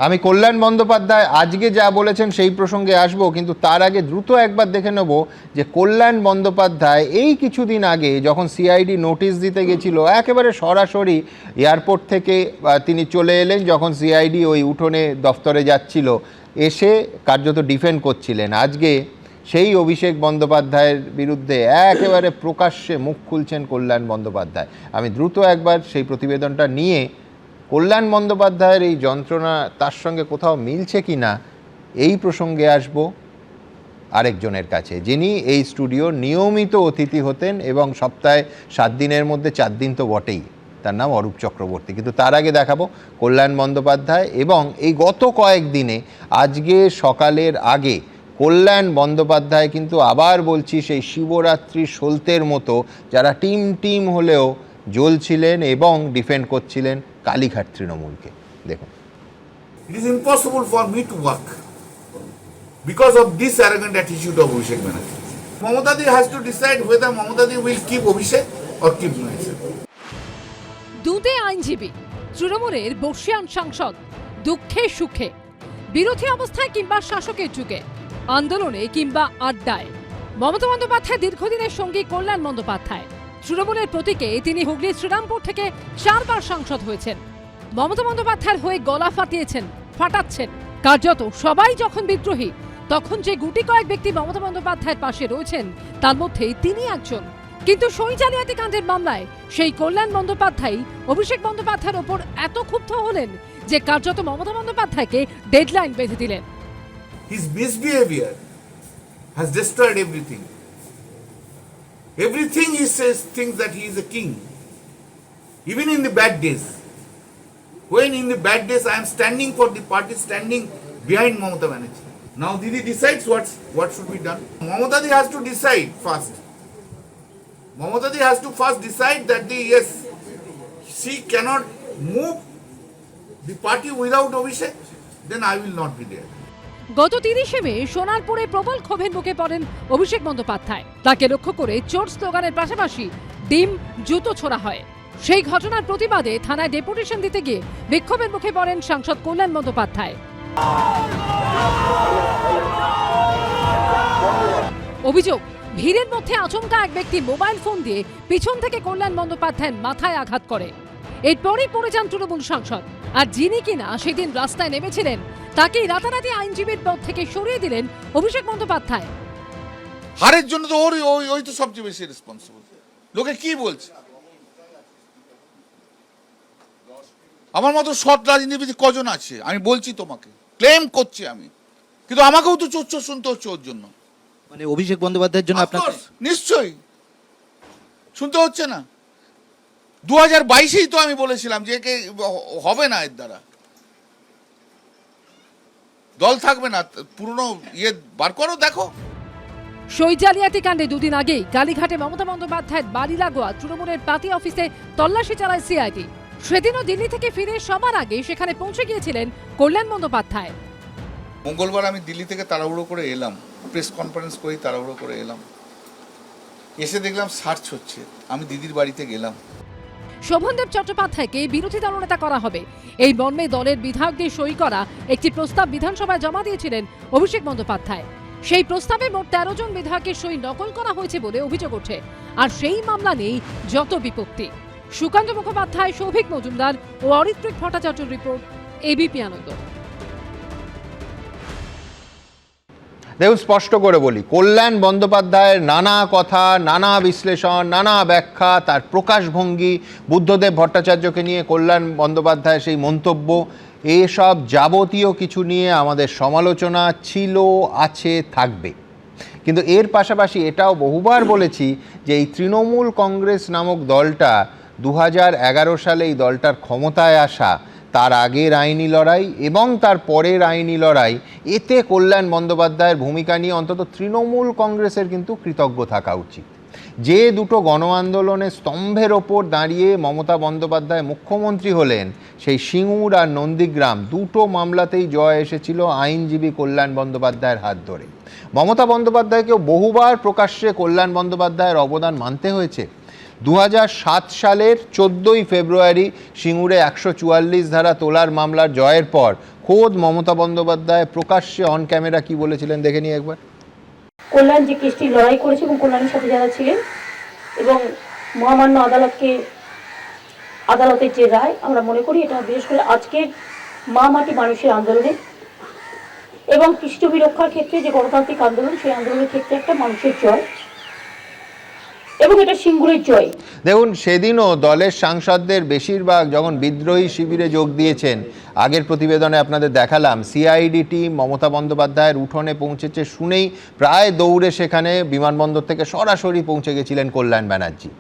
আমি কল্যাণ বন্দ্যোপাধ্যায় আজকে যা বলেছেন সেই প্রসঙ্গে আসবো, কিন্তু তার আগে দ্রুত একবার দেখে নেব যে কল্যাণ বন্দ্যোপাধ্যায় এই কিছুদিন আগে যখন সিআইডি নোটিশ দিতে গেছিল, একেবারে সরাসরি এয়ারপোর্ট থেকে তিনি চলে এলেন, যখন সিআইডি ওই উঠোনে দফতরে যাচ্ছিল, এসে কার্যত ডিফেন্ড করছিলেন। আজকে সেই অভিষেক বন্দ্যোপাধ্যায়ের বিরুদ্ধে একেবারে প্রকাশ্যে মুখ খুলছেন কল্যাণ বন্দ্যোপাধ্যায়। আমি দ্রুত একবার সেই প্রতিবেদনটা নিয়ে কল্যাণ বন্দ্যোপাধ্যায়ের এই যন্ত্রণা তার সঙ্গে কোথাও মিলছে কি না এই প্রসঙ্গে আসব আরেকজনের কাছে, যিনি এই স্টুডিওর নিয়মিত অতিথি হতেন এবং সপ্তাহে 7 দিনের মধ্যে 4 দিন তো বটেই। তার নাম অরূপ চক্রবর্তী। কিন্তু তার আগে দেখাবো কল্যাণ বন্দ্যোপাধ্যায় এবং এই গত কয়েকদিনে আজকে সকালের আগে কল্যাণ বন্দ্যোপাধ্যায় কিন্তু আবার বলছি সেই শিবরাত্রি সলতের মতো যারা টিম হলেও জ্বলছিলেন এবং ডিফেন্ড করছিলেন কালীঘাট তৃণমূলকে। দেখুন, It is impossible for me to work because of this arrogant attitude of Abhishek Banerjee. Mamata Di has to decide whether Mamata Di will keep Abhishek or keep myself. দুদে আইনজীবী, তৃণমূলের বর্ষিয়ান সাংসদ, দুঃখে সুখে, বিরোধী অবস্থায় কিংবা শাসকের যুগে, আন্দোলনে কিংবা আড্ডায়, মমতা বন্দ্যোপাধ্যায় দীর্ঘদিনের সঙ্গী কল্যাণ বন্দ্যোপাধ্যায়। তৃণমূলের প্রতীকে তিনি হুগলির শ্রীরামপুর থেকে 4 বার সাংসদ হয়েছেন। মমতা বন্দ্যোপাধ্যায়ের হয়ে গলা ফাটাচ্ছেন। কার্যত সবাই যখন বিদ্রোহী, তখন যে গুটি কয়েক ব্যক্তি মমতা বন্দ্যোপাধ্যায়ের পাশে রয়েছেন তার মধ্যে তিনি একজন। কিন্তু সই জালিয়াতি কাণ্ডের মামলায় সেই কল্যাণ বন্দ্যোপাধ্যায় অভিষেক বন্দ্যোপাধ্যায়ের ওপর এত ক্ষুব্ধ হলেন যে কার্যত মমতা বন্দ্যোপাধ্যায়কে ডেডলাইন বেঁধে দিলেন। His misbehavior has destroyed everything. Everything he says thinks that he is a king. Even in the bad days. When in the bad days I am standing for the party, standing behind Mamata Banerjee. Now Didi decides what should be done. Mamata Di has to decide first. Mamata Di has to first decide that she cannot move the party without Abhishek, then I will not be there. গত 30 মে সোনারপুরে প্রবল ক্ষোভের মুখে পড়েন অভিষেক বন্দ্যোপাধ্যায়। তাকে লক্ষ্য করে চোর স্লোগানের পাশাপাশি ডিম জুতো ছোড়া হয়। সেই ঘটনার প্রতিবাদে থানায় ডেপুটেশন দিতে গিয়ে বিক্ষোভের মুখে পড়েন সাংসদ কল্যাণ বন্দ্যোপাধ্যায়। অভিযোগ, ভিড়ের মধ্যে আচমকা এক ব্যক্তি মোবাইল ফোন দিয়ে পিছন থেকে কল্যাণ বন্দ্যোপাধ্যায়ের মাথায় আঘাত করে। এরপরই পড়ে যান তৃণমূল সাংসদ। আর যিনি কিনা সেদিন রাস্তায় নেমেছিলেন তাকেই রাতারাতি আইনজীবীর পদ থেকে সরিয়ে দিলেন অভিষেক বন্দ্যোপাধ্যায়। হারের জন্য তো ওই তো সবচেয়ে বেশি রেসপন্সিবল। লোকে কি বলছে? আমার মতো সৎ রাজনীতিবিদ কজন আছে আমি বলছি তোমাকে, ক্লেম করছি আমি, কিন্তু আমাকেও তো চোর শুনতে হচ্ছে ওর জন্য। মানে অভিষেক বন্দ্যোপাধ্যায়ের জন্য আপনাকে নিশ্চয়ই শুনতে হচ্ছে না। 2022-এই তো আমি বলেছিলাম যে হবে না, এর দ্বারা দল থাকবে না, পুরনো বার করো, দেখো। সই জালিয়াতি কাণ্ডে 2 দিন আগেই কালীঘাটে মমতা বন্দ্যোপাধ্যায়ের বাড়ি লাগোয়া তৃণমূলের পার্টি অফিসে তল্লাশি চালায় সিআইডি। সেদিনও দিল্লি থেকে ফিরে সবার আগে সেখানে পৌঁছে গিয়েছিলেন কল্যাণ বন্দ্যোপাধ্যায়। মঙ্গলবার আমি দিল্লি থেকে তাড়াহুড়ো করে এলাম, প্রেস কনফারেন্স করি, তাড়াহুড়ো করে এলাম, এসে দেখলাম সার্চ হচ্ছে। আমি দিদির বাড়িতে গেলাম। শোভনদেব চট্টোপাধ্যায়কে বিরোধী দলনেতা করা হবে এই মর্মে দলের বিধায়কদের সই করা একটি প্রস্তাব বিধানসভায় জমা দিয়েছিলেন অভিষেক বন্দ্যোপাধ্যায়। সেই প্রস্তাবে মোট 13 জন বিধায়কের সই নকল করা হয়েছে বলে অভিযোগ ওঠে। আর সেই মামলা নেই যত বিপত্তি। সুকান্ত মুখোপাধ্যায়, সৌভিক মজুমদার ও অরিত্রিক ভট্টাচার্যের রিপোর্ট, এবিপি আনন্দ। দেখুন, স্পষ্ট করে বলি, কল্যাণ বন্দ্যোপাধ্যায়ের নানা কথা, নানা বিশ্লেষণ, নানা ব্যাখ্যা, তার প্রকাশভঙ্গি, বুদ্ধদেব ভট্টাচার্যকে নিয়ে কল্যাণ বন্দ্যোপাধ্যায়ের সেই মন্তব্য, এসব যাবতীয় কিছু নিয়ে আমাদের সমালোচনা ছিল, আছে, থাকবে। কিন্তু এর পাশাপাশি এটাও বহুবার বলেছি যে এই তৃণমূল কংগ্রেস নামক দলটা 2011 সালে এই দলটার ক্ষমতায় আসা, তার আগের আইনি লড়াই এবং তার পরের আইনি লড়াই, এতে কল্যাণ বন্দ্যোপাধ্যায়ের ভূমিকা নিয়ে অন্তত তৃণমূল কংগ্রেসের কিন্তু কৃতজ্ঞ থাকা উচিত। যে দুটো গণ আন্দোলনের স্তম্ভের ওপর দাঁড়িয়ে মমতা বন্দ্যোপাধ্যায় মুখ্যমন্ত্রী হলেন, সেই সিঙ্গুর আর নন্দীগ্রাম দুটো মামলাতেই জয় এসেছিল আইনজীবী কল্যাণ বন্দ্যোপাধ্যায়ের হাত ধরে। মমতা বন্দ্যোপাধ্যায়কেও বহুবার প্রকাশ্যে কল্যাণ বন্দ্যোপাধ্যায়ের অবদান মানতে হয়েছে। 2007 সালের 14ই ফেব্রুয়ারি সিঙ্গুরে 144 ধারা তোলার মামলার জয়ের পর খোদ মমতা বন্দ্যোপাধ্যায় প্রকাশ্যে অন ক্যামেরা কি বলেছিলেন দেখে নিই একবার। কল্যাণ যে কেসটি লড়াই করেছে এবং কল্যাণের সাথে যারা ছিলেন এবং মহামান্য আদালতের যে রায়, আমরা মনে করি এটা বিশেষ করে আজকের মা মাটি মানুষের আন্দোলনে এবং কৃষ্ণজমি রক্ষার ক্ষেত্রে যে গণতান্ত্রিক আন্দোলন, সেই আন্দোলনের ক্ষেত্রে একটা মানুষের জয় এবং এটা সিঙ্গুরের জয়। দেখুন, সেদিনও দলের সাংসদদের বেশিরভাগ যখন বিদ্রোহী শিবিরে যোগ দিয়েছেন, আগের প্রতিবেদনে আপনাদের দেখালাম সিআইডি টিম মমতা বন্দ্যোপাধ্যায়ের উঠোনে পৌঁছেছে শুনেই প্রায় দৌড়ে সেখানে বিমানবন্দর থেকে সরাসরি পৌঁছে গেছিলেন কল্যাণ ব্যানার্জি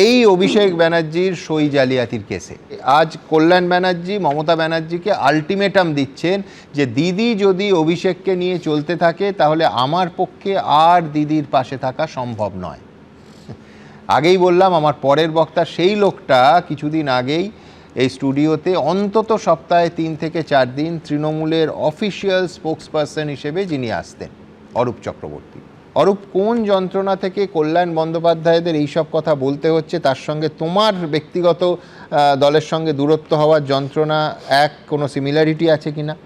এই অভিষেক ব্যানার্জির সই জালিয়াতির কেসে। আজ কল্যাণ ব্যানার্জি মমতা ব্যানার্জিকে আলটিমেটাম দিচ্ছেন যে দিদি যদি অভিষেককে নিয়ে চলতে থাকে তাহলে আমার পক্ষে আর দিদির পাশে থাকা সম্ভব নয়। আগেই বললাম, আমার পরের বক্তা সেই লোকটা কিছুদিন আগেই এই স্টুডিওতে অন্তত সপ্তাহে 3 থেকে 4 দিন তৃণমূলের অফিসিয়াল স্পোক্সপারসন হিসেবে যিনি আসতেন, অরূপ চক্রবর্তী। অরূপ, কোন যন্ত্রণা থেকে কল্যাণ বন্দ্যোপাধ্যায়দের এইসব কথা বলতে হচ্ছে, তার সঙ্গে তোমার ব্যক্তিগত দলের সঙ্গে দূরত্ব হওয়ার যন্ত্রণা কোনো সিমিলারিটি আছে কিনা?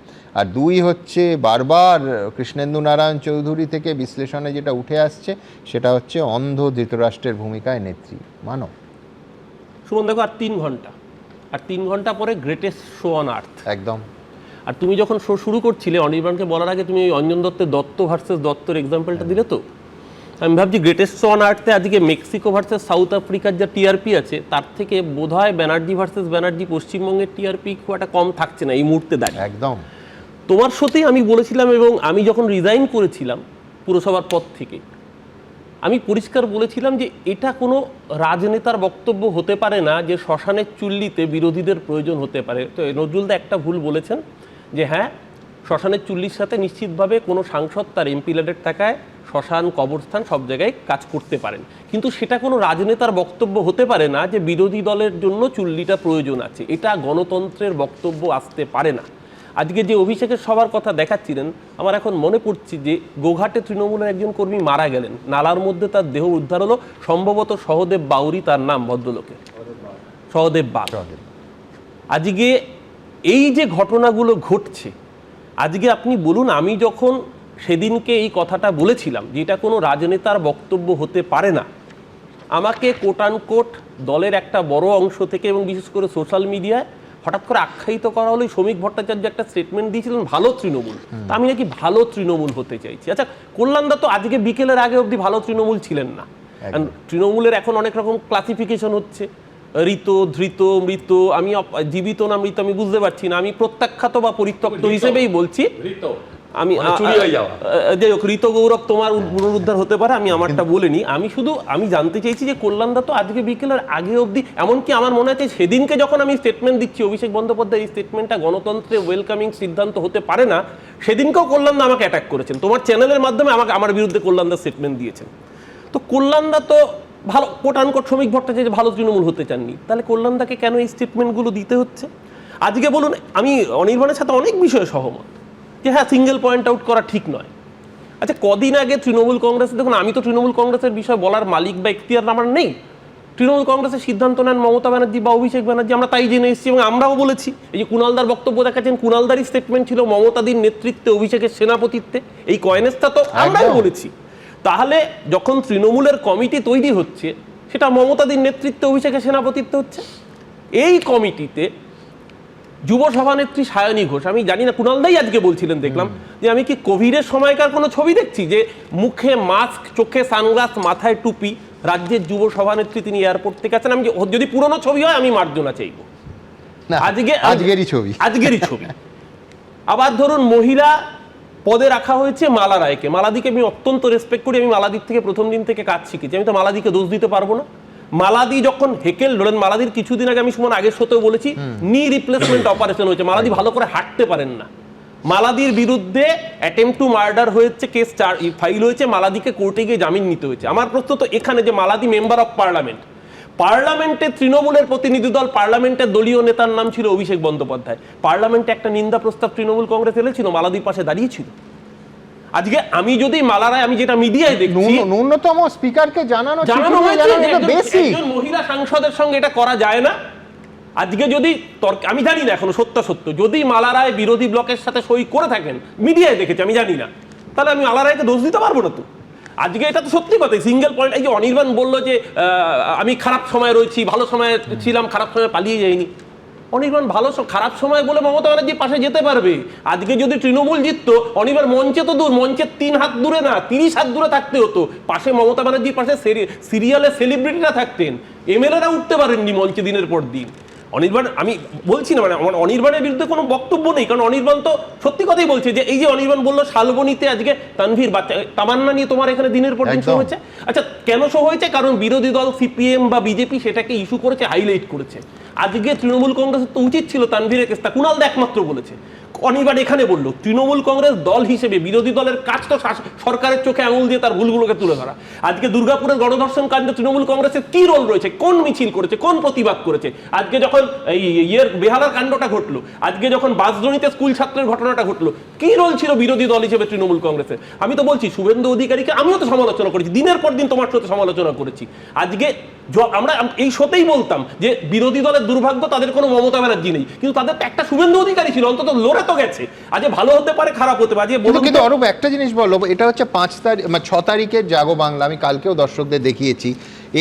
আর 2 হচ্ছে বারবার কৃষ্ণেন্দু নারায়ণ চৌধুরী থেকে বিশ্লেষণে যেটা উঠে আসছে সেটা হচ্ছে অন্ধ ধৃতরাষ্ট্রের ভূমিকায় নেত্রী মানব। সুমন, দেখো আর 3 ঘন্টা, আর 3 ঘন্টা পরে গ্রেটেস্ট শো অন আর্থ। একদম। আর তুমি যখন শো শুরু করছিলে অনির্বাণকে বলার আগে তুমি অঞ্জন দত্তের দত্ত ভার্সেস দত্তর এক্সাম্পলটা দিলে, তো আমি ভাবছি গ্রেটেস্ট শো অন আর্থে আজকে মেক্সিকো ভার্সেস সাউথ আফ্রিকার যা টিআরপি আছে তার থেকে বোধহয় ব্যানার্জি ভার্সেস ব্যানার্জি পশ্চিমবঙ্গের টিআরপি খুব একটা কম থাকছে না এই মুহূর্তে দাঁড়িয়ে। একদম। তোমার সাথেই আমি বলেছিলাম এবং আমি যখন রিজাইন করেছিলাম পুরসভার পদ থেকে আমি পরিষ্কার বলেছিলাম যে এটা কোনো রাজনেতার বক্তব্য হতে পারে না যে শ্মশানের চুল্লিতে বিরোধীদের প্রয়োজন হতে পারে। তো নজরুলদা একটা ভুল বলেছেন যে হ্যাঁ, শ্মশানের চুল্লির সাথে নিশ্চিতভাবে কোনো সাংসদ তার এমপি ল্যাডের টাকায় শ্মশান কবরস্থান সব জায়গায় কাজ করতে পারেন, কিন্তু সেটা কোনো রাজনেতার বক্তব্য হতে পারে না যে বিরোধী দলের জন্য চুল্লিটা প্রয়োজন আছে। এটা গণতন্ত্রের বক্তব্য আসতে পারে না। আজকে যে অভিষেকের সবার কথা দেখাচ্ছিলেন, আমার এখন মনে পড়ছে যে গোঘাটে তৃণমূলের একজন কর্মী মারা গেলেন, নালার মধ্যে তার দেহ উদ্ধার হলো, সম্ভবত সহদেব বাউরি তার নাম, ভদ্রলোকের সহদেব বাগ। আজকে এই যে ঘটনাগুলো ঘটছে, আজকে আপনি বলুন, আমি যখন সেদিনকে এই কথাটা বলেছিলাম যে এটা কোনো রাজনেতার বক্তব্য হতে পারে না, আমাকে কোট দলের একটা বড় অংশ থেকে এবং বিশেষ করে সোশ্যাল মিডিয়ায় হঠাৎ করে আখ্যায়িত করা হলো। শ্রমিক ভট্টাচার্য একটা স্টেটমেন্ট দিয়েছিলেন ভালো তৃণমূল, তা আমি নাকি ভালো তৃণমূল হতে চাইছি। আচ্ছা, কল্যাণদা তো আজকে বিকেলের আগে অবধি ভালো তৃণমূল ছিলেন না। তৃণমূলের এখন অনেক রকম ক্লাসিফিকেশন হচ্ছে, ঋত, ধৃত, মৃত। আমি জীবিত না মৃত আমি বুঝতে পারছি না, আমি প্রত্যাখ্যাত বা পরিত্যক্ত হিসেবেই বলছি। আমি যাই হোক, ঋত গৌরব তোমার পুনরুদ্ধার হতে পারে, আমি আমারটা বলিনি। আমি জানতে চাইছি যে কল্যাণদা তো আজকে বিকেলের আগে অবধি, এমনকি আমার মনে আছে সেদিনকে যখন আমি স্টেটমেন্ট দিচ্ছি অভিষেক বন্দ্যোপাধ্যায় এই স্টেটমেন্টটা গণতন্ত্রে ওয়েলকামিং সিদ্ধান্ত হতে পারে না, সেদিনকেও কল্যাণদা আমাকে অ্যাটাক করেছেন, তোমার চ্যানেলের মাধ্যমে আমার বিরুদ্ধে কল্যাণদা স্টেটমেন্ট দিয়েছেন। তো কল্যাণদা তো ভালো শ্রমিক ভট্টাচার্য ভালো তৃণমূল হতে চাননি, তাহলে কল্যাণদাকে কেন এই স্টেটমেন্টগুলো দিতে হচ্ছে? আজকে বলুন, আমি অনির্বাণের সাথে অনেক বিষয়ে সহমত যে হ্যাঁ, সিঙ্গেল পয়েন্ট আউট করা ঠিক নয়। আচ্ছা, কদিন আগে তৃণমূল কংগ্রেসে, দেখুন আমি তো তৃণমূল কংগ্রেসের বিষয় বলার মালিক বা এখতিয়ার আমার নেই, তৃণমূল কংগ্রেসের সিদ্ধান্ত নেন মমতা ব্যানার্জি বা অভিষেক ব্যানার্জি, আমরা তাই জেনে এসেছি এবং আমরাও বলেছি। এই যে কুণালদার বক্তব্য দেখাচ্ছেন, কুণালদারই স্টেটমেন্ট ছিল মমতাদির নেতৃত্বে অভিষেকের সেনাপতিত্বে, এই কয়েনেসটা তো আমরাও বলেছি। তাহলে যখন তৃণমূলের কমিটি তৈরি হচ্ছে সেটা মমতাদির নেতৃত্বে অভিষেকের সেনাপতিত্বে হচ্ছে। এই কমিটিতে যুব সভানেত্রী সায়নী ঘোষ, আমি জানি না, কুণালদাই আজকে বলছিলেন দেখলাম যে আমি কি কোভিডের সময়কার কোনো ছবি দেখছি যে মুখে মাস্ক, চোখে সানগ্লাস, মাথায় টুপি, রাজ্যের যুব সভানেত্রী তিনি এয়ারপোর্ট থেকে আছেন। আমি যদি পুরনো ছবি হয় আমি মার্জনা চাইব, আজকেরই ছবি। আবার ধরুন মহিলা পদে রাখা হয়েছে মালা রায়কে। মালাদিকে আমি অত্যন্ত রেসপেক্ট করি, আমি মালাদির থেকে প্রথম দিন থেকে কাজ শিখেছি, আমি তো মালাদিকে দোষ দিতে পারবো না। মালাদি যখন হেকেল ধরেন, মালাদির কিছুদিন আগে আমি সুমন আগের সাথেও বলেছি নি রিপ্লেসমেন্ট অপারেশন হয়েছে, মালাদি ভালো করে হাঁটতে পারেন না। মালাদির বিরুদ্ধে অ্যাটেম্পট টু মার্ডার হয়েছে, কেস ফাইল হয়েছে, মালাদিকে কোর্টে গিয়ে জামিন নিতে হয়েছে। আমার প্রশ্ন তো এখানে যে মালাদি মেম্বার অফ পার্লামেন্টে তৃণমূলের প্রতিনিধি দল, পার্লামেন্টের দলীয় নেতার নাম ছিল অভিষেক বন্দ্যোপাধ্যায়, পার্লামেন্টে একটা নিন্দা প্রস্তাব তৃণমূল কংগ্রেস এনেছিল, মালাদির পাশে দাঁড়িয়েছিল। আজকে আমি যদি মালারায়, আমি যেটা মিডিয়ায় দেখছি, ন্যূনতম স্পিকারকে জানানো হয়েছে যে একজন মহিলা সাংসদের সঙ্গে এটা করা যায় না, আজকে যদি আমি জানি না এখনো সত্য যদি মালা রায় বিরোধী ব্লকের সাথে সই করে থাকেন, মিডিয়ায় দেখেছি, আমি জানি না, তাহলে আমি মালা রায়কে দোষ দিতে পারবো না তো। আজকে এটা তো সত্যি কথাই, সিঙ্গেল পয়েন্ট। এই যে অনির্বাণ বললো যে আমি খারাপ সময় রয়েছি, ভালো সময় ছিলাম, খারাপ সময় পালিয়ে যাইনি। অনির্বাণ ভালো খারাপ সময় বলে মমতা ব্যানার্জির পাশে যেতে পারবে। আজকে যদি তৃণমূল জিততো, অনির্বাণ মঞ্চে তো দূর, মঞ্চের 3 হাত দূরে না 30 হাত দূরে থাকতে হতো, পাশে মমতা ব্যানার্জির পাশে সিরিয়ালের সেলিব্রিটিরা থাকতেন, এমএলএরা উঠতে পারেননি মঞ্চে দিনের পর দিন। অনির্বাণ, আমি বলছি না মানে আমার অনির্বাণের বিরুদ্ধে কোনো বক্তব্য নেই, কারণ অনির্বাণ তো সত্যি কথাই বলছে যে এই যে অনির্বাণ বললো শালবনীতে আজকে তানভীর বাচ্চা তামান্না নিয়ে তোমার এখানে দিনের পর দিন শো হয়েছে। আচ্ছা, কেন শো হয়েছে? কারণ বিরোধী দল সিপিএম বা বিজেপি সেটাকে ইস্যু করেছে, হাইলাইট করেছে। আজকে তৃণমূল কংগ্রেসের তো উচিত ছিল তানভীরের কেসটা, কুণাল দা একমাত্র বলেছে। অনির্বাণ এখানে বললো তৃণমূল কংগ্রেস দল হিসেবে বিরোধী দলের কাজ তো সরকারের চোখে আঙুল দিয়ে তার ভুলগুলোকে তুলে ধরা। আজকে দুর্গাপুরের গণধর্ষণ কাণ্ডে তৃণমূল কংগ্রেসের কি রোল রয়েছে, কোন মিছিল করেছে, কোন প্রতিবাদ করেছে? আজকে যখন এই বেহালার কাণ্ডটা ঘটলো, আজকে যখন বাসজনিতে স্কুল ছাত্রের ঘটনাটা ঘটলো, কি রোল ছিল বিরোধী দল হিসেবে তৃণমূল কংগ্রেসের? আমি তো বলছি শুভেন্দু অধিকারীকে আমিও তো সমালোচনা করেছি, দিনের পর দিন তোমার সাথে সমালোচনা করেছি। আজকে আমরা এই শোতেই বলতাম যে বিরোধী দলের দুর্ভাগ্য তাদের কোনো মমতা ব্যানার্জি নেই, কিন্তু তাদের একটা শুভেন্দু অধিকারী ছিল, অন্তত লড়ে তো গেছে। আজকে ভালো হতে পারে, খারাপ হতে পারে। কিন্তু অরূপ একটা জিনিস বলো, এটা হচ্ছে 5 তারিখ 6 তারিখের জাগো বাংলা, আমি কালকেও দর্শকদের দেখিয়েছি,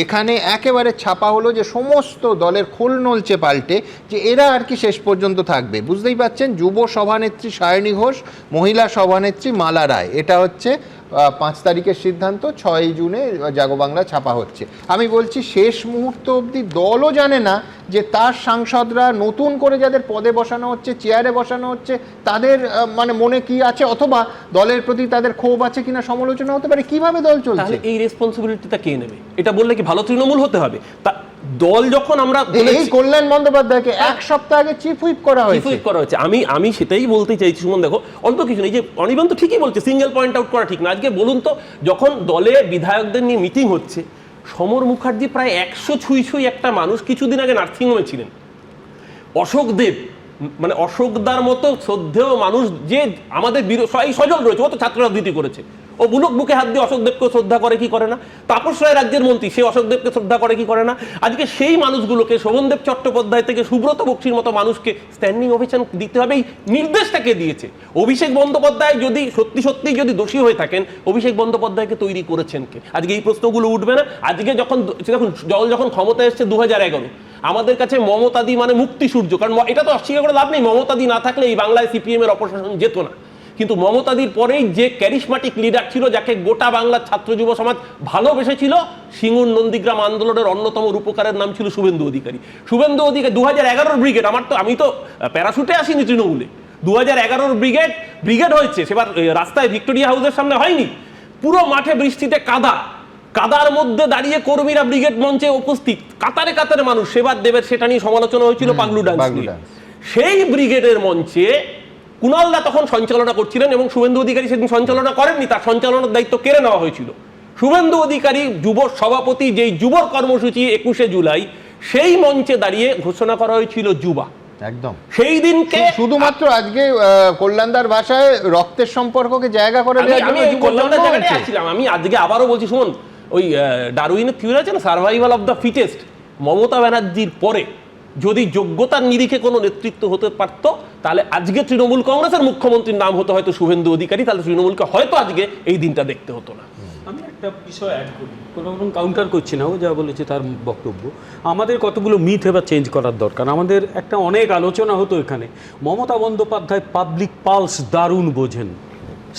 এখানে একেবারে ছাপা হলো যে সমস্ত দলের খোল নলচে পাল্টে যে এরা আর কি শেষ পর্যন্ত থাকবে। বুঝতেই পাচ্ছেন, যুব সভানেত্রী সায়নী ঘোষ, মহিলা সভানেত্রী মালা রায়, এটা হচ্ছে 5 তারিখের সিদ্ধান্ত, 6 জুনে জাগো বাংলা ছাপা হচ্ছে। আমি বলছি শেষ মুহূর্ত অবধি দলও জানে না যে তার সাংসদরা নতুন করে যাদের পদে বসানো হচ্ছে, চেয়ারে বসানো হচ্ছে, তাদের মানে মনে কি আছে, অথবা দলের প্রতি তাদের ক্ষোভ আছে কিনা, সমালোচনা হতে পারে, কিভাবে দল চলছে। এই রেসপন্সিবিলিটিটা কে নেবে? এটা বললে কি ভালো তৃণমূল হতে হবে? দল যখন আমরা এই কল্যাণ বন্দ্যোপাধ্যায়কে 1 সপ্তাহ আগে চিফ হুইপ করা হয়েছে, আমি সেটাই বলতে চাইছি। সুমন দেখো, অল্প কিছু নেই, যে অনির্বাণ তো ঠিকই বলছে, সিঙ্গেল পয়েন্ট আউট করা ঠিক না। আজকে বলুন তো, যখন দলে বিধায়কদের নিয়ে মিটিং হচ্ছে, সমর মুখার্জি প্রায় 100 ছুঁই একটা মানুষ কিছুদিন আগে নার্সিংহোমে ছিলেন। অশোক দেব, মানে অশোকদার মতো শ্রদ্ধেয় মানুষ যে আমাদের সজল রয়েছে, ও তো ছাত্র রাজনীতি করেছে, ও বুকে হাত দিয়ে অশোকদেবকে শ্রদ্ধা করে কি করে না? তাপস রায় রাজ্যের মন্ত্রী, সে অশোকদেবকে শ্রদ্ধা করে কি করে না? আজকে সেই মানুষগুলোকে, শোভনদেব চট্টোপাধ্যায় থেকে সুব্রত বক্সির মতো মানুষকে স্ট্যান্ডিং ওভেশন দিতে হবে, এই নির্দেশটাকে দিয়েছে। অভিষেক বন্দ্যোপাধ্যায় যদি সত্যি যদি দোষী হয়ে থাকেন, অভিষেক বন্দ্যোপাধ্যায়কে তৈরি করেছেন কে? আজকে এই প্রশ্নগুলো উঠবে না? আজকে যখন ক্ষমতা এসছে 2011, আমাদের কাছে মমতাদি মানে মুক্তি সূর্য, কারণ এটা তো অস্বীকার করে লাভ নেই, মমতাদি না থাকলে এই বাংলায় সিপিএম এর অপশাসন যেত না। কিন্তু মমতাদির পরেই যে ক্যারিসমাটিক লিডার ছিল, যাকে গোটা বাংলার ছাত্র যুব সমাজ ভালোবেসেছিল, সিঙ্গুর নন্দীগ্রাম আন্দোলনের অন্যতম রূপকারের নাম ছিল শুভেন্দু অধিকারী। 2011 ব্রিগেড, আমি তো প্যারাশুটে আসিনি তৃণমূলে, 2011 ব্রিগেড হয়েছে, সেবার রাস্তায় ভিক্টোরিয়া হাউসের সামনে হয়নি, পুরো মাঠে বৃষ্টিতে কাদার মধ্যে দাঁড়িয়ে কর্মীরা ব্রিগেড মঞ্চে উপস্থিত, কাতারে মানুষ, সেবার দেবের সেটা নিয়ে সমালোচনা হয়েছিল, পাগলু ডান্স নিয়ে। সেই ব্রিগেডের মঞ্চে কুণাল দা তখন সঞ্চালনা করছিলেন, এবং শুভেন্দু অধিকারী সেদিন সঞ্চালনা করেননি, তার সঞ্চালনার দায়িত্ব কেড়ে নেওয়া হয়েছিল। শুভেন্দু অধিকারী যুব সভাপতি, যেই যুব কর্মসূচি 21শে জুলাই, সেই মঞ্চে দাঁড়িয়ে ঘোষণা করা হয়েছিল যুবা। একদম সেই দিনকে শুধুমাত্র আজকে কল্যাণদার ভাষায় রক্তের সম্পর্ককে জায়গা করে দেওয়ার জন্য কল্যাণদার জায়গাটায় আসছিলাম। আমি আজকে আবারও বলছি, শুনুন, ওই ডারউইনের থিওরি আছে না, survival of the fittest, Mamata ব্যানার্জির পরে যদি যোগ্যতার নিরিখে কোনো নেতৃত্ব হতে পারতো, তাহলে আজকে তৃণমূল কংগ্রেসের মুখ্যমন্ত্রীর নাম হতো হয়তো শুভেন্দু অধিকারী, তাহলে তৃণমূলকে হয়তো আজকে এই দিনটা দেখতে হতো না। আমি একটা বিষয় অ্যাড করি, কোনো রকম কাউন্টার করছি না, ও যা বলেছে তার বক্তব্য। আমাদের কতগুলো মিথ এবার চেঞ্জ করার দরকার। আমাদের একটা অনেক আলোচনা হতো এখানে, মমতা বন্দ্যোপাধ্যায় পাবলিক পালস দারুণ বোঝেন,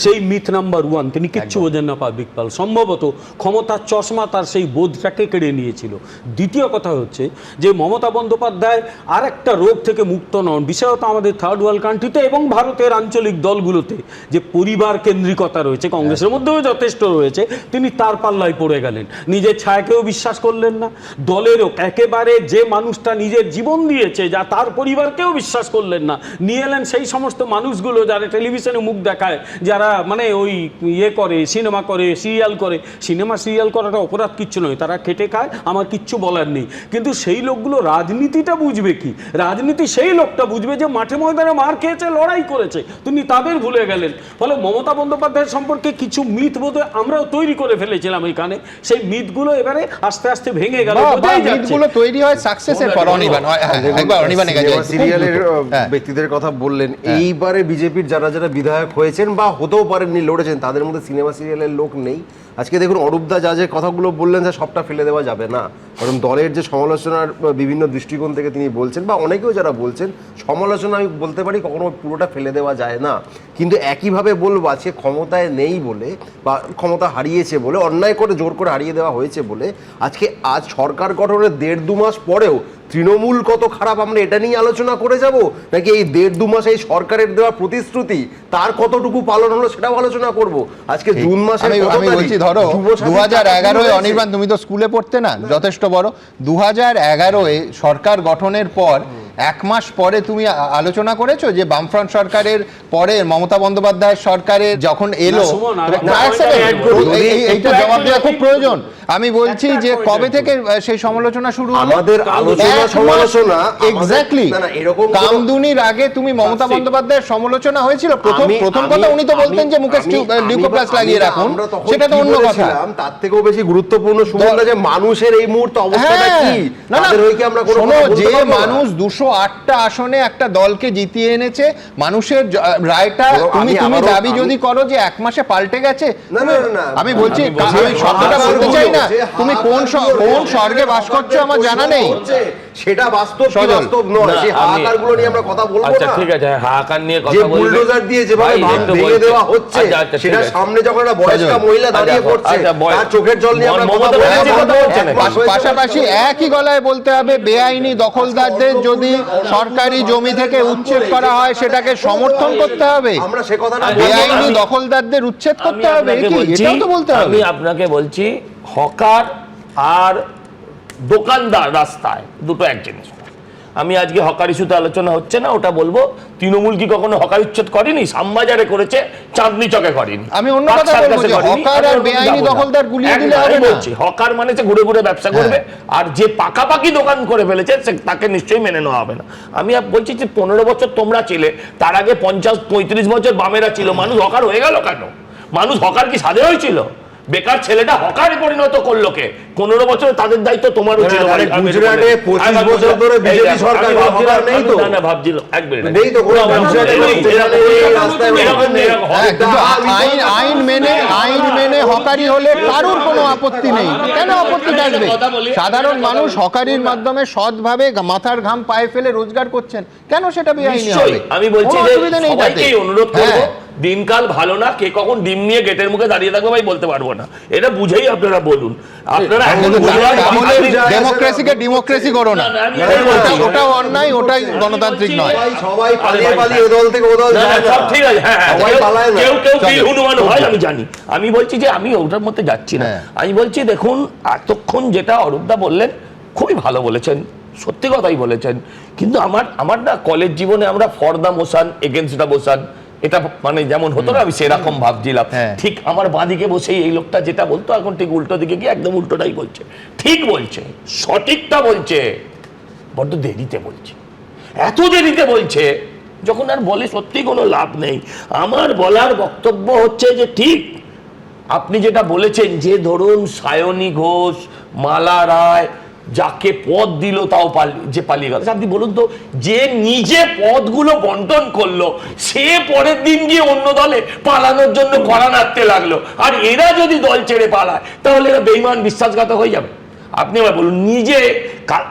সেই মিথ নাম্বার 1, তিনি কিচ্ছু বোঝেন না পাবলিক পালস। সম্ভবত ক্ষমতার চশমা তার সেই বোধটাকে কেড়ে নিয়েছিল। দ্বিতীয় কথা হচ্ছে যে মমতা বন্দ্যোপাধ্যায় আর একটা রোগ থেকে মুক্ত নন, বিশেষত আমাদের থার্ড ওয়ার্ল্ড কান্ট্রিতে এবং ভারতের আঞ্চলিক দলগুলোতে যে পরিবার কেন্দ্রিকতা রয়েছে, কংগ্রেসের মধ্যেও যথেষ্ট রয়েছে, তিনি তার পাল্লায় পড়ে গেলেন। নিজের ছায়াকেও বিশ্বাস করলেন না, দলেরও একেবারে যে মানুষটা নিজের জীবন দিয়েছে, যা তার পরিবারকেও বিশ্বাস করলেন না। নিয়ে এলেন সেই সমস্ত মানুষগুলো যারা টেলিভিশনে মুখ দেখায়, যারা যারা মানে ওই ইয়ে করে, সিনেমা করে, সিরিয়াল করে, সিনেমা সিরিয়াল করাটা অপরাধ কিচ্ছু নয়, তারা খেটে খায়, আমার কিচ্ছু বলার নেই। কিন্তু সেই লোকগুলো রাজনীতিটা বুঝবে কি? রাজনীতি সেই লোকটা বুঝবে যে মাঠে ময়দানে মার খেয়েছে, লড়াই করেছে, তিনি তাদের ভুলে গেলেন। ফলে মমতা বন্দ্যোপাধ্যায়ের সম্পর্কে কিছু মিথ বোধহয় আমরাও তৈরি করে ফেলেছিলাম এখানে, সেই মিথগুলো এবারে আস্তে আস্তে ভেঙে গেল, বোঝাই যাচ্ছে। মিথগুলো তৈরি হয় সাকসেসের পর। অনির্বাণ, একবার অনির্বাণের কাছে যাই। সিরিয়ালের হ্যাঁ। ব্যক্তিদের কথা বললেন, এইবারে বিজেপির যারা যারা বিধায়ক হয়েছেন বা হতেও পারেননি, লড়েছেন, তাদের মধ্যে সিনেমা সিরিয়ালের লোক নেই। আজকে দেখুন অরূপদা যা যে কথাগুলো বললেন, যে সবটা ফেলে দেওয়া যাবে না, কারণ দলের যে সমালোচনার বিভিন্ন দৃষ্টিকোণ থেকে তিনি বলছেন, বা অনেকেও যারা বলছেন, সমালোচনা আমি বলতে পারি কখনো পুরোটা ফেলে দেওয়া যায় না। কিন্তু একইভাবে বলবো, আজকে ক্ষমতায় নেই বলে বা ক্ষমতা হারিয়েছে বলে, অন্যায় করে জোর করে হারিয়ে দেওয়া হয়েছে বলে, আজ সরকার গঠনের 1.5-2 মাস পরেও তৃণমূল কত খারাপ আমরা এটা নিয়ে আলোচনা করে যাব, নাকি এই 1.5-2 মাস এই সরকারের দেওয়া প্রতিশ্রুতি তার কতটুকু পালন হলো সেটাও আলোচনা করব। আজকে জুন মাসে আমি বলছি, ধরো 2011-এ, অনির্বাণ তুমি তো স্কুলে পড়তে না, যথেষ্ট বড়, 2011-এ সরকার গঠনের পর 1 মাস পরে তুমি আলোচনা করেছো যে বামফ্রন্ট সরকারের পরে মমতা বন্দ্যোপাধ্যায়ের সরকারের যখন এলো, এইটা জবাব দেওয়া খুব প্রয়োজন। আমি বলছি যে কবে থেকে সেই সমালোচনা শুরু হলো? আমাদের আলোচনা সমালোচনা এক্স্যাক্টলি কামদুনির আগে তুমি মমতা বন্দ্যোপাধ্যায়ের সমালোচনা হয়েছিল। প্রথম কথা উনি তো বলতেন যে মুখে লিউকোপ্লাস্ট লাগিয়ে রাখুন, সেটা তো অন্য কথা। তার থেকেও বেশি গুরুত্বপূর্ণ সুমনদা, যে মানুষের এই মুহূর্তে অবস্থাটা কি, তাদের হয়ে কি আমরা কোনো কথা বলতে যে পারবো না? মানুষ 208টা আসনে একটা দলকে জিতিয়ে এনেছে, মানুষের রায়টা তুমি দাবি যদি করো যে 1 মাসে পাল্টে গেছে, আমি বলছি, আমি শব্দটা বলতে চাই না, তুমি কোন স্বর্গে বাস করছো আমার জানা নেই, সেটা বাস্তব কি বাস্তব নয়, সেই হাহাকারগুলো নিয়ে আমরা কথা বলবো না। আচ্ছা ঠিক আছে, হাহাকার নিয়ে যে কথা বলবে, বুলডোজার দিয়ে যেভাবে ভেঙে দেওয়া হচ্ছে, সেটা সামনে যখন একটা বয়স্ক মহিলা দাঁড়িয়ে পড়ছে, তার চোখের জল নিয়ে আমরা কথা বলবো। পাশাপাশি একই গলায় বলতে হবে, বেআইনি দখলদারদের যদি সরকারি জমি থেকে উচ্ছেদ করা হয় সেটাকে সমর্থন করতে হবে, আমরা সে কথাটা বেআইনি দখলদারদের উচ্ছেদ করতে হবে, এটাও তো বলতে হবে। আমি আপনাকে বলছি, হকার আর দোকানদার রাস্তায় দুটো এক জিনিস। আমি আজকে হকার ইস্যুতে আলোচনা হচ্ছে না, ওটা বলবো তৃণমূল কি কখনো হকার উচ্ছেদ করেনি? শ্যামবাজারে করেছে, চাঁদনি চকে করেনি। আমি অন্য কথা বলবো, যে হকার আর বেআইনি দখলদার গুলিয়ে দিলে হবে না। বলছি হকার মানে যে ঘুরে ঘুরে ব্যবসা করবে, আর যে পাকাপাকি দোকান করে ফেলেছে তাকে নিশ্চয়ই মেনে নেওয়া হবে না। আমি বলছি যে 15 বছর তোমরা ছিলে, তার আগে 50-35 বছর বামেরা ছিল, মানুষ হকার হয়ে গেল কেন? মানুষ হকার কি সাধে হয়েছিল? বেকার ছেলেটা হকারে পরিণত করলো কে? 15 বছর তাদের দায়িত্ব তোমারও ছিল। গুজরাটে 25 বছর ধরে বিজেপি সরকার, হকার নেই তো? না ভাবছিল এক মিনিট, নেই তো কোনো গুজরাটে নেই, আইন মেনে হকারি হলে কারোর কোনো আপত্তি নেই। কেন আপত্তি থাকবে? সাধারণ মানুষ হকারির মাধ্যমে সৎভাবে মাথার ঘাম পায়ে ফেলে রোজগার করছেন, কেন সেটা বেআইনি হবে? আমি বলছি যে সবাইকে অনুরোধ করব, দিনকাল ভালো না, কে কখন ডিম নিয়ে গেটের মুখে দাঁড়িয়ে থাকবে ভাই বলতে পারবো না, এটা বুঝেই আপনারা বলুন। আপনারা ডেমোক্রেসি করো না, ওটাও অন্যায়, ওটাই গণতান্ত্রিক নয়। সবাই পালিয়ে পালিয়ে ও দল থেকে ও দল যায় না, সব ঠিক আছে, হ্যাঁ কেউ বীর হনুমান হয়, আমি জানি। আমি বলছি যে আমি ওটার মধ্যে যাচ্ছি না। আমি বলছি দেখুন, এতক্ষণ যেটা অরূপদা বললেন খুবই ভালো বলেছেন, সত্যি কথাই বলেছেন, কিন্তু আমার না কলেজ জীবনে আমরা for the motion against the motion, এটা মানে যেমন হতো না, আমি সেরকম ভাবছিলাম। ঠিক আমার বাঁদিকে বসেই এই লোকটা যেটা বলতো, এখন ঠিক উল্টো দিকে গিয়ে একদম উল্টোটাই বলছে। ঠিক বলছে, সঠিকটা বলছে, বড্ড দেরিতে বলছে, এত দেরিতে বলছে যখন আর বলে সত্যি কোনো লাভ নেই। আমার বলার বক্তব্য হচ্ছে যে ঠিক আপনি যেটা বলেছেন, যে ধরুন সায়নী ঘোষ, মালা রায়, যাকে পদ দিল তাও পালিয়ে গেল। আপনি বলুন তো, যে নিজে পদগুলো বন্টন করলো সে পরের দিন গিয়ে অন্য দলে পালানোর জন্য কড়া নাড়তে লাগলো, আর এরা যদি দল ছেড়ে পালায় তাহলে এরা বেঈমান বিশ্বাসঘাতক হয়ে যাবে। আপনি আবার বলুন, নিজে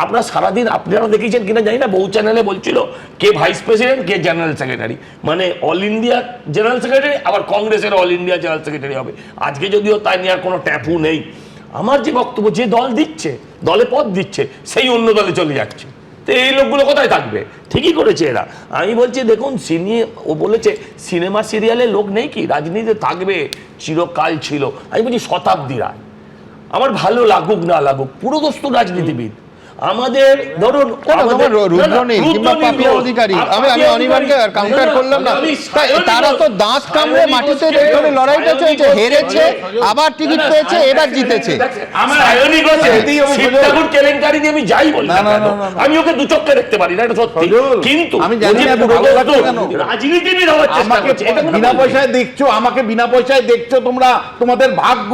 আপনারা সারাদিন আপনারা দেখেছেন কিনা জানি না, বহু চ্যানেলে বলছিল কে ভাইস প্রেসিডেন্ট, কে জেনারেল সেক্রেটারি, মানে অল ইন্ডিয়া জেনারেল সেক্রেটারি, আবার কংগ্রেসের অল ইন্ডিয়া জেনারেল সেক্রেটারি হবে। আজকে যদিও তাই নিয়ে আর কোনো ট্যাপু নেই। আমার যে বক্তব্য, যে দল দিচ্ছে, দলে পদ দিচ্ছে, সেই অন্য দলে চলে যাচ্ছে, তো এই লোকগুলো কোথায় থাকবে? ঠিকই করেছে এরা। আমি বলছি দেখুন, ও বলেছে সিনেমা সিরিয়ালে লোক নেই কি, রাজনীতিতে থাকবে, চিরকাল ছিল। আমি বলছি শতাব্দী রায়, আমার ভালো লাগুক না লাগুক, পুরোদস্তুর রাজনীতিবিদ, আমাদের ধরুন কেন আমাদের- তোমার রুদ্রনীল না, না, কিংবা রুদ্রনীল পাপিয়া ঘোষ, অধিকারী আমি পাপিয়া অনির্বাণকে অধিকারী, কাউন্টার করলাম না আমি তাই সায়নী তারা তো ঘোষ- দাঁত কামড়ে সায়নী মাটিতে ঘোষকে- ধরে লড়াইটা সায়নী চলছে, ঘোষকে হেরেছে বলে- আবার টিকিট পেয়েছে, এবার জিতেছে। সায়নী ঘোষের শিব ঠাকুর কেলেঙ্কারি নিয়ে আমি যাই বলি না কেন, আমি ওকে দু চোখে দেখতে পারি না, এটা সত্যি। কিন্তু আমি জানি ও যে না এত ভালো লাগছে কেন? রাজনীতিবিদ হওয়ার চেষ্টা আমাকে করছে, এটা কোনো বিনা ব্যাপার না। পয়সায় দেখছো, আমাকে বিনা পয়সায় দেখছো তোমরা, তোমাদের ভাগ্য।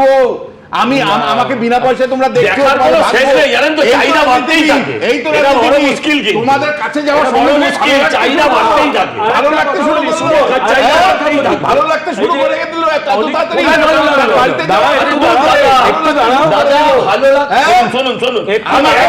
আমাকে বিনা পয়সায় তোমরা দেখছো, দেখার তোমাদের কোনো ভাগ্য। শেষ নেই, জানেন তো, এই তো চাহিদা বাড়তেই রাজনীতি, থাকে। এই তো এটা বড় রাজনীতি। মুশকিল কিন্তু। তোমাদের কাছে যাওয়ার এটা বড় সঙ্গে সঙ্গে মুশকিল, ভালো লাগতে চাহিদা শুরু বাড়তেই করো। থাকে। ভালো লাগতে শুরু করো। চাহিদা হ্যাঁ, বাড়তেই থাকে। ভালো লাগতে শুরু করে দিল এত তাড়াতাড়ি। কোথায় ভালো লাগলো? বাড়িতে দাদা, যাওয়া একটু একটু দাঁড়াও, একটু দাদা, দাদা, ভালো লাগছে। হ্যাঁ? শুনুন, শুনুন। আমাকে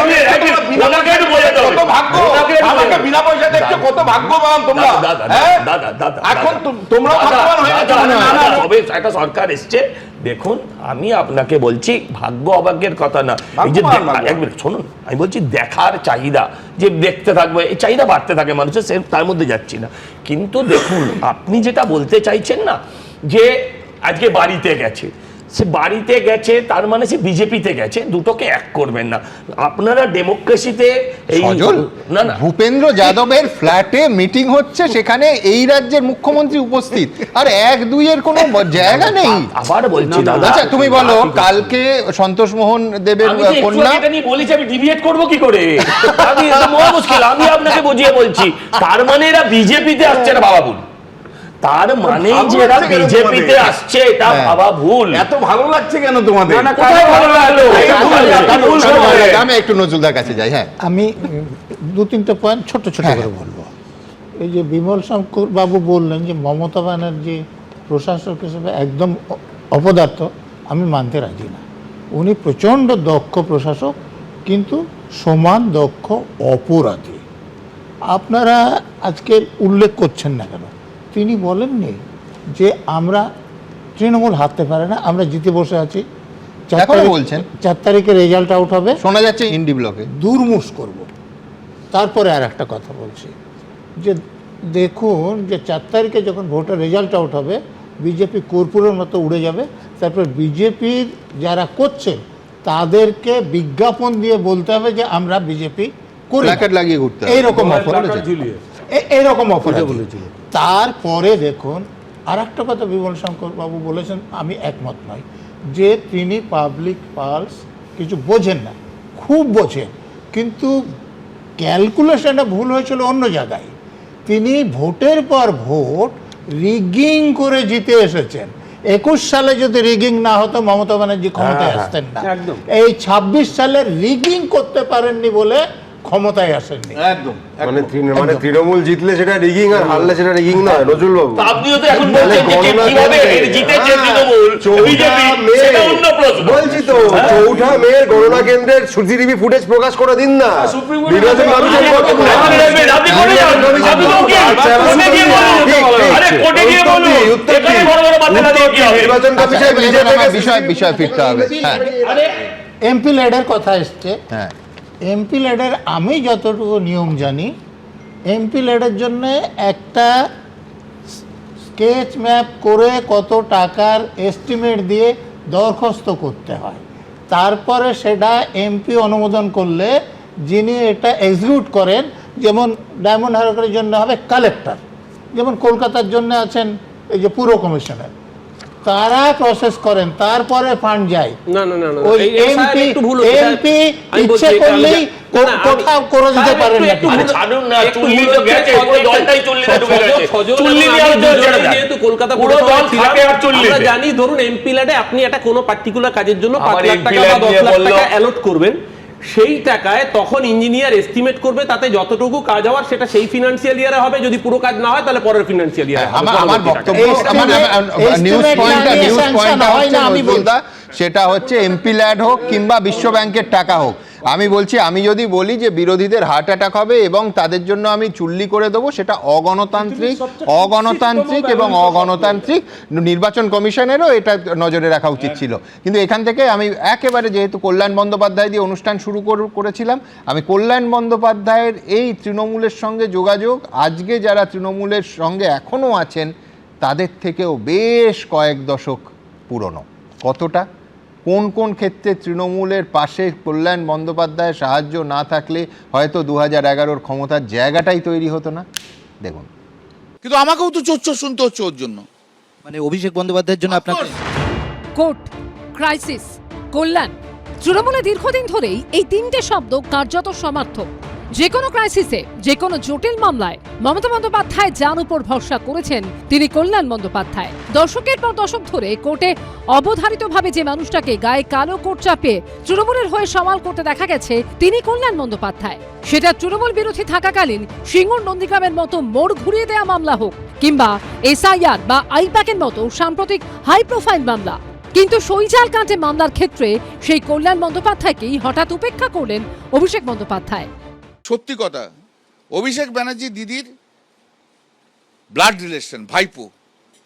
ওনাকে একটু বোঝাতে হবে। কত ভাগ্য, ওনাকে একটু আমাকে বোঝাতে বিনা পয়সা দেখছো, কত ভাগ্যবান তোমরা। দাদা, হ্যাঁ? দাদা, দাদা, এখন দাদা। তোমরা ভাগ্যবান হয়ে গেছো। দাদা, না, না, দাদা, না। তবে একটা সরকার এসছে, দেখুন আমি আপনাকে বলছি ভাগ্য অভাগ্যের কথা না, এই যে ভাগ্যবান, ভাগ্যবান। এক মিনিট শুনুন, আমি বলছি দেখার চাহিদা, যে দেখতে থাকবে, এই চাহিদা বাড়তে থাকে মানুষের, সে তার মধ্যে যাচ্ছি না। কিন্তু দেখুন আপনি যেটা বলতে চাইছেন না, যে আজকে বাড়িতে গেছে, সে বাড়িতে গেছে তার মানে সে বিজেপিতে গেছে, দুটোকে এক করবেন না আপনারা। ডেমোক্রেসিতে এই সজল, না না ভূপেন্দ্র যাদবের ফ্ল্যাটে মিটিং হচ্ছে, সেখানে এই রাজ্যের মুখ্যমন্ত্রী উপস্থিত, আর 1-2 কোনো জায়গা নেই। আবার বলছি দাদা, আচ্ছা তুমি বলো, কালকে সন্তোষ মোহন দেবের আমি যে একটু কন্যা আগে এটা নিয়ে বলেছি, আমি ডিভিয়েট করবো কি করে? আমি এটা মহা মুশকিল, আমি আপনাকে বুঝিয়ে বলছি। তার মানে এরা বিজেপিতে আসছে, এটা ভাবা ভুল। তার মানে যে এরা লাগছে কেন বিজেপিতে তোমাদের? আসছে, এটা হ্যাঁ। ভাবা ভুল। এত ভালো লাগছে কেন তোমাদের? কোথায় ভালো লাগলো? ভুল হবে। আমি একটু নজরুলদার কাছে যাই। হ্যাঁ, আমি 2-3টা পয়েন্ট ছোট ছোট করে বলবো। এই যে বিমল শঙ্কর বাবু বললেন যে মমতা ব্যানার্জি প্রশাসক হিসেবে একদম অপদার্থ, আমি মানতে রাজি না। উনি প্রচণ্ড দক্ষ প্রশাসক, কিন্তু সমান দক্ষ অপরাধী। আপনারা আজকে উল্লেখ করছেন না কেন? তিনি বলেননি যে আমরা তৃণমূল হারতে পারে না, আমরা জিতে বসে আছি। এখনো বলছেন। 4 তারিখে রেজাল্ট আউট হবে, শোনা যাচ্ছে ইন্ডি ব্লকে। দুর্মুষ করব। তারপরে আর একটা কথা বলছি, যে দেখুন যে 4 তারিখে যখন ভোটের রেজাল্ট আউট হবে, বিজেপি কর্পূরের মতো উড়ে যাবে। তারপর বিজেপির যারা করছে তাদেরকে বিজ্ঞাপন দিয়ে বলতে হবে যে আমরা বিজেপি করি, প্ল্যাকার্ড লাগিয়ে ঘুরতে হবে। এইরকম অফার, প্ল্যাকার্ড ঝুলিয়ে। এইরকম অফার বলেছিল। তারপরে দেখুন আর একটা কথা বিমল শঙ্কর বাবু বলেছেন, আমি একমত নই, যে তিনি পাবলিক পালস কিছু বোঝেন না, খুব বোঝেন, কিন্তু ক্যালকুলেশনটা ভুল হয়েছিল অন্য জায়গায়। তিনি ভোটের পর ভোট রিগিং করে জিতে এসেছেন। 21 সালে যদি রিগিং না হতো মমতা ব্যানার্জি ক্ষমতায় আসতেন না। একদম। এই 26 সালে রিগিং করতে পারেননি বলে ক্ষমতায় আসেননি। একদম মানে তৃণমূল জিতলে সেটা রিগিং, আর হারলে সেটা রিগিং নয়, নজরুল বাবু। তা আপনিও তো এখন বলছেন যে কিভাবে জিতেছে তৃণমূল, বিজেপি, সেটা অন্য প্রশ্ন। বলছি তো, 4ঠা মেয়ের গণনা কেন্দ্রের সিসিটিভি ফুটেজ প্রকাশ করে দিন না। নির্বাচন কমিশন কত বড়? আপনি কোর্টে যান, আপনি তো উকিল, কোর্টে গিয়ে বলুন। আরে কোর্টে গিয়ে বলুন, এখানে বড় বড় বাচ্চারা দিয়ে কি হবে? নির্বাচন আচ্ছা, কমিশন এবার বিজেপি আমার বিষয় ফিরতে হবে। হ্যাঁ, এমপি ল্যাডের কথা এসছে। হ্যাঁ, এমপি ল্যাডের আমি যতটুকু নিয়ম জানি, এমপি ল্যাডের জন্য একটা স্কেচ ম্যাপ করে কত টাকার এস্টিমেট দিয়ে দরখাস্ত করতে হয়। তারপরে সেটা এমপি অনুমোদন করলে যিনি এটা এক্সিকিউট করেন, যেমন ডায়মন্ড হারবারের জন্য হবে কালেক্টর, যেমন কলকাতার জন্য আছেন এই যে পুর কমিশনার, তারা প্রসেস করেন, তারপরে ফান্ড যায়। না না না না, ওই এই সাহেব এমপি একটু ভুল হচ্ছে, সাহেব। এমপি আমি বলছি ইচ্ছে এটা আমি করলেই না, না, আমি- কোথাও করে দিতে সাহেব পারেন না। একটু আরে ভুল- ছাড়ুন না, একটু চুল্লি ভুল তো হচ্ছে, গেছে, পুরো দলটাই চুল্লিতে ঢুকে গেছে। সজল চুল্লি এবং নিয়ে আমি আলোচনা ছেড়ে দুজনেই দেন। যেহেতু কলকাতা পুরো পুরসভায় দল ছিলাম, থাকে আর চুল্লিতে। আমরা জানি ধরুন এমপি ল্যাডে আপনি একটা কোনো পার্টিকুলার কাজের জন্য আবার 5 লাখ MP টাকা বা ল্যাড 10 নিয়ে লাখ বললো। টাকা অ্যালট করবেন, সেই টাকায় তখন ইঞ্জিনিয়ার এস্টিমেট করবে, তাতে যতটুকু কাজ হওয়ার সেটা সেই ফিনান্সিয়াল ইয়ারে হবে, যদি পুরো কাজ না হয় তাহলে পরের ফিনান্সিয়াল ইয়ারে হবে। আমার বক্তব্য, Estimate নিউজ পয়েন্ট না নিয়ে sanction হয় না, আমি নজরুলদা, সেটা হচ্ছে এমপি ল্যাড হোক কিংবা বিশ্ব ব্যাংকের টাকা হোক। আমি বলছি, আমি যদি বলি যে বিরোধীদের হার্ট অ্যাটাক হবে এবং তাদের জন্য আমি চুল্লি করে দেবো, সেটা অগণতান্ত্রিক এবং অগণতান্ত্রিক। নির্বাচন কমিশনেরও এটা নজরে রাখা উচিত ছিল। কিন্তু এখান থেকে আমি একেবারে, যেহেতু কল্যাণ বন্দ্যোপাধ্যায় দিয়ে অনুষ্ঠান শুরু করেছিলাম, আমি কল্যাণ বন্দ্যোপাধ্যায়ের এই তৃণমূলের সঙ্গে যোগাযোগ, আজকে যারা তৃণমূলের সঙ্গে এখনও আছেন তাদের থেকেও বেশ কয়েক দশক পুরনো। কতটা? কোন কোন ক্ষেত্রে তৃণমূলের পাশে কল্যাণ বন্দ্যোপাধ্যায়ের সাহায্য না থাকলে হয়তো 2011-র ক্ষমতার জায়গাটাই তৈরি হতো না। দেখুন, কিন্তু আমাকেও তো চোর শুনতে হচ্ছে ওর জন্য। মানে অভিষেক বন্দ্যোপাধ্যায়ের জন্য আপনাকে কোর্ট, ক্রাইসিস, কল্যাণ, তৃণমূলে দীর্ঘদিন ধরেই এই তিনটে শব্দ কার্যত সমার্থক। যে কোনো ক্রাইসিসে, যে কোনো জটিল মামলায় মমতা বন্দ্যোপাধ্যায় যার উপর ভরসা করেছেন তিনি কল্যাণ বন্দ্যোপাধ্যায়। দশকের পর দশক ধরে কোর্টে অবধারিতভাবে যে মানুষটাকে গায়ে কালো কোট চাপিয়ে তৃণমূলের হয়ে সওয়াল করতে দেখা গেছে তিনি কল্যাণ বন্দ্যোপাধ্যায়। সেটা তৃণমূল বিরোধী থাকাকালীন সিঙ্গুর নন্দীগ্রামের মতো মোড় ঘুরিয়ে দেওয়া মামলা হোক, কিংবা SIR বা আইপ্যাকের মতো সাম্প্রতিক হাই প্রোফাইল মামলা। কিন্তু সইজাল কাণ্ডে মামলার ক্ষেত্রে সেই কল্যাণ বন্দ্যোপাধ্যায়কেই হঠাৎ উপেক্ষা করলেন অভিষেক বন্দ্যোপাধ্যায়। সত্যি কথা, অভিষেক ব্যানার্জি দিদির ব্লাড রিলেশন, ভাইপো,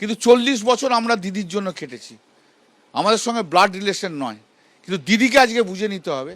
কিন্তু 40 বছর আমরা দিদির জন্য খেটেছি। আমাদের সঙ্গে ব্লাড রিলেশন নয়, কিন্তু দিদিকে আজকে বুঝে নিতে হবে।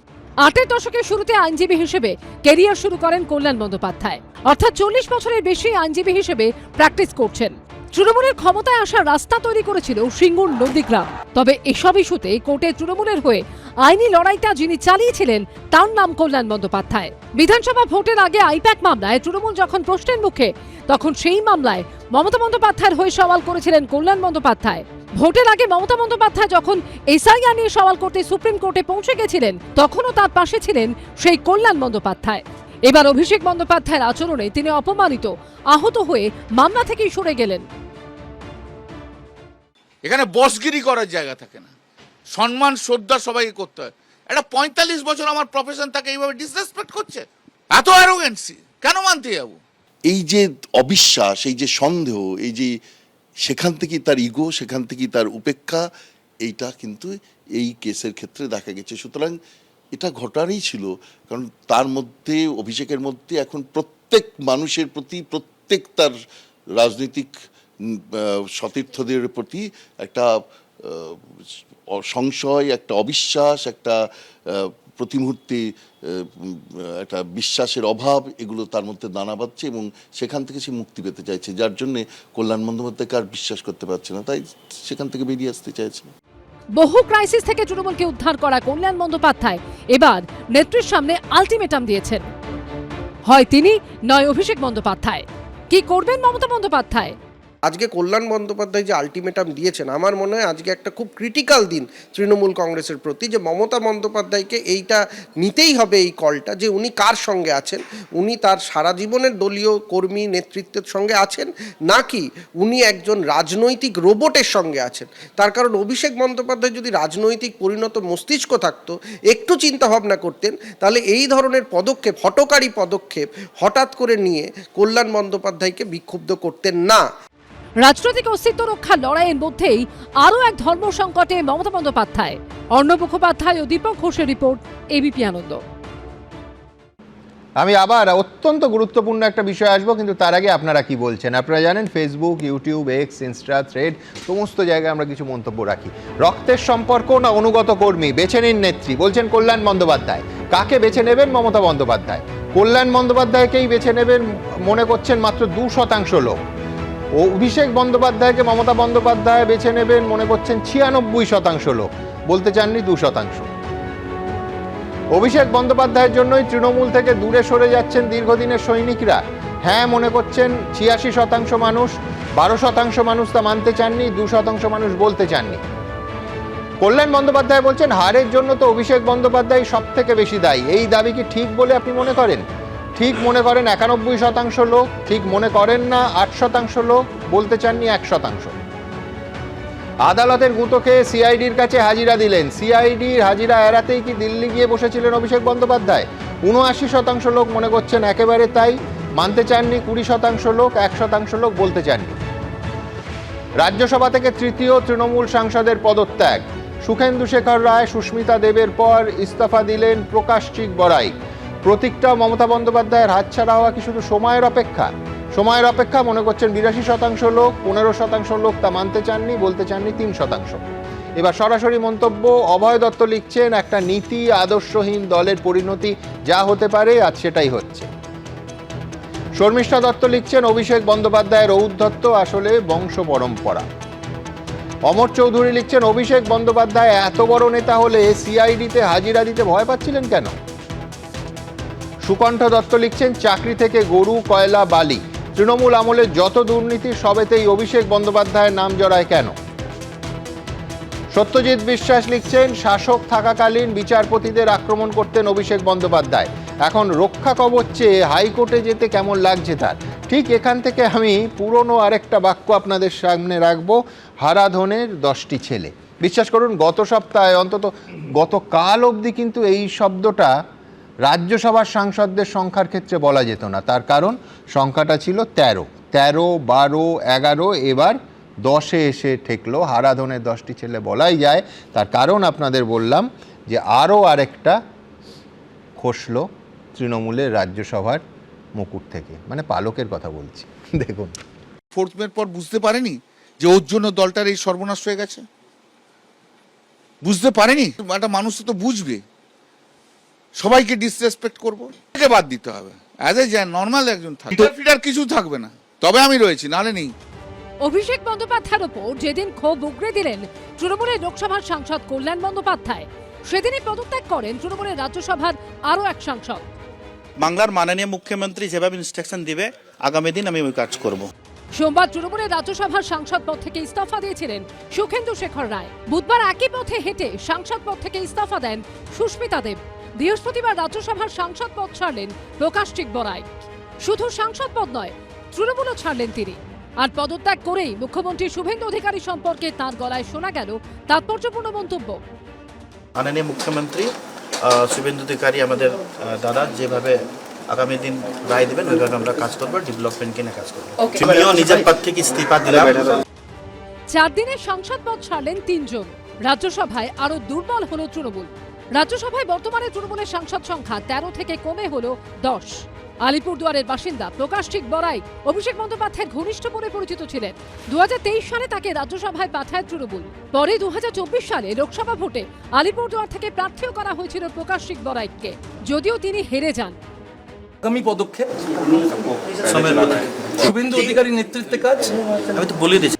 8-এর দশকের শুরুতে আইনজীবী হিসেবে ক্যারিয়ার শুরু করেন কল্যাণ বন্দ্যোপাধ্যায়, অর্থাৎ 40 বছরের বেশি আইনজীবী হিসেবে প্র্যাকটিস করছেন। তৃণমূলের ক্ষমতায় আসার রাস্তা তৈরি করেছিল সিঙ্গুর নন্দীগ্রাম। তবে এসব ইস্যুতে কোর্টে তৃণমূলের হয়ে আইনি লড়াইটা যিনি চালিয়েছিলেন তার নাম কল্যাণ বন্দ্যোপাধ্যায়। বিধানসভা ভোটের আগে আইপ্যাক মামলায় তৃণমূল যখন প্রশ্নের মুখে, তখন সেই মামলায় মমতা বন্দ্যোপাধ্যায়ের হয়ে সওয়াল করেছিলেন কল্যাণ বন্দ্যোপাধ্যায়। ভোটের আগে মমতা বন্দ্যোপাধ্যায় যখন SIR নিয়ে সওয়াল করতে সুপ্রিম কোর্টে পৌঁছে গেছিলেন, তখনও তার পাশে ছিলেন সেই কল্যাণ বন্দ্যোপাধ্যায়। এবার অভিষেক বন্দ্যোপাধ্যায়ের আচরণে তিনি অপমানিত, আহত হয়ে মামলা থেকেই সরে গেলেন। এখানে বসগিরি করার জায়গা থাকে না, সম্মান শ্রদ্ধা সবাইকে করতে হয়। একটা 45 বছর আমার প্রফেশন তাকে এইভাবে ডিসরেসপেক্ট করছে, এত অ্যারোগেন্সি কেন মানতে যাবো? এই যে অবিশ্বাস, এই যে সন্দেহ, এই যে সেখান থেকেই তার ইগো, সেখান থেকেই তার উপেক্ষা, এইটা কিন্তু এই কেসের ক্ষেত্রে দেখা গেছে। সুতরাং এটা ঘটারই ছিল, কারণ তার মধ্যে, অভিষেকের মধ্যে এখন প্রত্যেক মানুষের প্রতি, প্রত্যেক তার রাজনৈতিক সতীর্থদের প্রতি একটা সংশয়, একটা অবিশ্বাস, একটা প্রতি মুহূর্তে একটা বিশ্বাসের অভাব, এগুলো তার মধ্যে দানা বাঁধছে এবং সেখান থেকে সে মুক্তি পেতে চাইছে, যার জন্যে কল্যাণ বন্দ্যোপাধ্যায়কে আর বিশ্বাস করতে পারছে না, তাই সেখান থেকে বেরিয়ে আসতে চাইছে। বহু ক্রাইসিস থেকে তৃণমূলকে উদ্ধার করা কল্যাণ বন্দ্যোপাধ্যায় এবার নেত্রীর সামনে আলটিমেটাম দিয়েছেন। হয় তিনি, নয় অভিষেক বন্দ্যোপাধ্যায়। কি করবেন মমতা বন্দ্যোপাধ্যায়? আজকে কল্যাণ বন্দ্যোপাধ্যায় যে আলটিমেটাম দিয়েছেন, আমার মনে হয় আজকে একটা খুব ক্রিটিক্যাল দিন তৃণমূল কংগ্রেসের প্রতি, যে মমতা বন্দ্যোপাধ্যায়কে এইটা নিতেই হবে, এই কলটা, যে উনি কার সঙ্গে আছেন, উনি তার সারা জীবনের দলীয় কর্মী নেতৃত্বের সঙ্গে আছেন, নাকি উনি একজন রাজনৈতিক রোবটের সঙ্গে আছেন। তার কারণ অভিষেক বন্দ্যোপাধ্যায় যদি রাজনৈতিক পরিণত মস্তিষ্ক থাকতো, একটু চিন্তা ভাবনা করতেন, তাহলে এই ধরনের পদক্ষেপ, হঠকারী পদক্ষেপ হঠাৎ করে নিয়ে কল্যাণ বন্দ্যোপাধ্যায়কে বিক্ষুব্ধ করতেন না। রাজনৈতিক অস্তিত্ব রক্ষার লড়াইয়ের মধ্যেই আরও এক ধর্ম সংকটে মমতা বন্দ্যোপাধ্যায়। অর্ণব মুখোপাধ্যায় ও দীপক ঘোষের রিপোর্ট, এবিপি আনন্দ। আমি আবার অত্যন্ত গুরুত্বপূর্ণ একটা বিষয় আসবো, কিন্তু তার আগে আপনারা কি বলছেন? আপনারা জানেন Facebook, YouTube, x, Insta, thread সমস্ত জায়গায় আমরা কিছু মন্তব্য রাখি। রক্তের সম্পর্ক না অনুগত কর্মী, বেছে নিন নেত্রী, বলছেন কল্যাণ বন্দ্যোপাধ্যায়। কাকে বেছে নেবেন? মমতা বন্দ্যোপাধ্যায়। কল্যাণ বন্দ্যোপাধ্যায়কেই বেছে নেবেন মনে করছেন মাত্র 2% লোক। ও অভিষেক বন্দ্যোপাধ্যায়কে মমতা বন্দ্যোপাধ্যায় বেছে নেবেন মনে করছেন 96% লোক, বলতে চাননি 2%। অভিষেক বন্দ্যোপাধ্যায়ের জন্যই তৃণমূল থেকে দূরে সরে যাচ্ছেন দীর্ঘদিনের সৈনিকরা, হ্যাঁ মনে করছেন 86% মানুষ। 12% মানুষ তা মানতে চাননি, 2% মানুষ বলতে চাননি। কল্যাণ বন্দ্যোপাধ্যায় বলছেন হারের জন্য তো অভিষেক বন্দ্যোপাধ্যায় সব থেকে বেশি দায়ী। এই দাবি কি ঠিক বলে আপনি মনে করেন? ঠিক মনে করেন 91% লোক, ঠিক মনে করেন না 8% লোক, বলতে চাননি 1%। আদালতের গুঁতোকে সিআইডির কাছে হাজিরা দিলেন। সিআইডির হাজিরা এড়াতেই কি দিল্লি গিয়ে বসেছিলেন অভিষেক বন্দ্যোপাধ্যায়? 79% লোক মনে করছেন একেবারে তাই, মানতে চাননি 20% লোক, 1% লোক বলতে চাননি। রাজ্যসভা থেকে তৃতীয় তৃণমূল সাংসদের পদত্যাগ। সুখেন্দু শেখর রায়, সুস্মিতা দেবের পর ইস্তফা দিলেন প্রকাশ চিকবরাই। প্রতীকটা মমতা বন্দ্যোপাধ্যায়ের হাতছাড়া হওয়া কি শুধু সময়ের অপেক্ষা? সময়ের অপেক্ষা মনে করছেন 82% লোক, 15% লোক তা মানতে চাননি, বলতে চাননি 3%। এবার সরাসরি মন্তব্য, অভয় দত্ত লিখছেন একটা নীতি আদর্শহীন দলের পরিণতি যা হতে পারে আজ সেটাই হচ্ছে। শর্মিষ্ঠা দত্ত লিখছেন অভিষেক বন্দ্যোপাধ্যায়ের ঔদ্ধত্য আসলে বংশ পরম্পরা। অমর চৌধুরী লিখছেন, অভিষেক বন্দ্যোপাধ্যায় এত বড় নেতা হলে সিআইডিতে হাজিরা দিতে ভয় পাচ্ছিলেন কেন? সুকণ্ঠ দত্ত লিখছেন, চাকরি থেকে গরু, কয়লা, বালি, তৃণমূল আমলে যত দুর্নীতি সবেতেই অভিষেক বন্দ্যোপাধ্যায়ের নাম জড়ায় কেন? সত্যজিৎ বিশ্বাস লিখছেন, শাসক থাকাকালীন বিচারপতিদের আক্রমণ করতেন অভিষেক বন্দ্যোপাধ্যায়, এখন রক্ষা কবচ চেয়ে হাইকোর্টে যেতে কেমন লাগছে তার? ঠিক এখান থেকে আমি পুরনো আরেকটা বাক্য আপনাদের সামনে রাখবো, হারাধনের 10টি ছেলে। বিশ্বাস করুন, গত সপ্তাহে অন্তত গতকাল অবধি কিন্তু এই শব্দটা রাজ্যসভার সাংসদদের সংখ্যার ক্ষেত্রে বলা যেত না। তার কারণ সংখ্যাটা ছিল 13, 12, 11, এবার 10-এ এসে ঠেকলো। হারাধনের 10টি ছেলে বলাই যায়। তার কারণ আপনাদের বললাম যে আরও আরেকটা খসলো তৃণমূলের রাজ্যসভার মুকুট থেকে, মানে পালকের কথা বলছি। দেখুন, 4th মের পর বুঝতে পারেনি যে ওর জন্য দলটার এই সর্বনাশ হয়ে গেছে? বুঝতে পারেনি? একটা মানুষ তো বুঝবে, সবাইকে ডিসরেসপেক্ট করবো, একে বাদ দিতে হবে। অ্যাজ এ নর্মাল একজন থাকবে, ফিডার কিছু থাকবে না, তবে আমি রয়েছি, নাহলে নেই। অভিষেক বন্দ্যোপাধ্যায়ের ওপর যেদিন ক্ষোভ উগরে দিলেন তৃণমূলের লোকসভার সাংসদ কল্যাণ বন্দ্যোপাধ্যায়, সেদিনই পদত্যাগ করেন তৃণমূলের রাজ্যসভার আরও এক সাংসদ। বাংলার মাননীয় মুখ্যমন্ত্রী যেভাবে ইনস্ট্রাকশন দিবে আগামী দিন আমি ওই কাজ করব। সোমবার তৃণমূলের রাজ্যসভার সাংসদ পদ থেকে ইস্তফা দিয়েছিলেন সুখেন্দু শেখর রায়। বুধবার একই পথে হেঁটে সাংসদ পদ থেকে ইস্তফা দেন সুস্মিতা দেব। বৃহস্পতিবার রাজ্যসভার সাংসদ পদ ছাড়লেন প্রকাশচিক বড়াই। শুধু সাংসদ পদ নয়, তৃণমূলও ছাড়লেন তিনি। আর পদত্যাগ করেই মুখ্যমন্ত্রী শুভেন্দু অধিকারী সম্পর্কে তাঁর গলায় শোনা গেল তাৎপর্যপূর্ণ মন্তব্য। মাননীয় মুখ্যমন্ত্রী শুভেন্দু অধিকারী আমাদের দাদা যেভাবে আগামী দিন রায় দেবেন ওইভাবে আমরা কাজ করবো, ডেভেলপমেন্টকে নিয়ে কাজ করবো। তুমিও নিজের পদ থেকে ইস্তফা দিলাম। 4 দিনের সংসদ পদ ছাড়লেন 3 জন। রাজ্যসভায় আরো দুর্বল হলো তৃণমূল। রাজ্যসভায় বর্তমানে তৃণমূলের সাংসদ সংখ্যা 13 থেকে কমে হলো 10। আলিপুরদুয়ারের বাসিন্দা প্রকাশচিক বড়াই অভিষেক বন্দ্যোপাধ্যায়ের ঘনিষ্ঠ বলে পরিচিত ছিলেন। 2023 সালে তাকে রাজ্যসভায় পাঠায় তৃণমূল। পরে 2024 সালে লোকসভা ভোটে আলিপুরদুয়ার থেকে প্রার্থীও করা হয়েছিল প্রকাশচিক বড়াইকে, যদিও তিনি হেরে যান। আগামী পদক্ষেপ শুভেন্দু অধিকারী নেতৃত্বে কাজ আমি তো বলে দিয়েছি।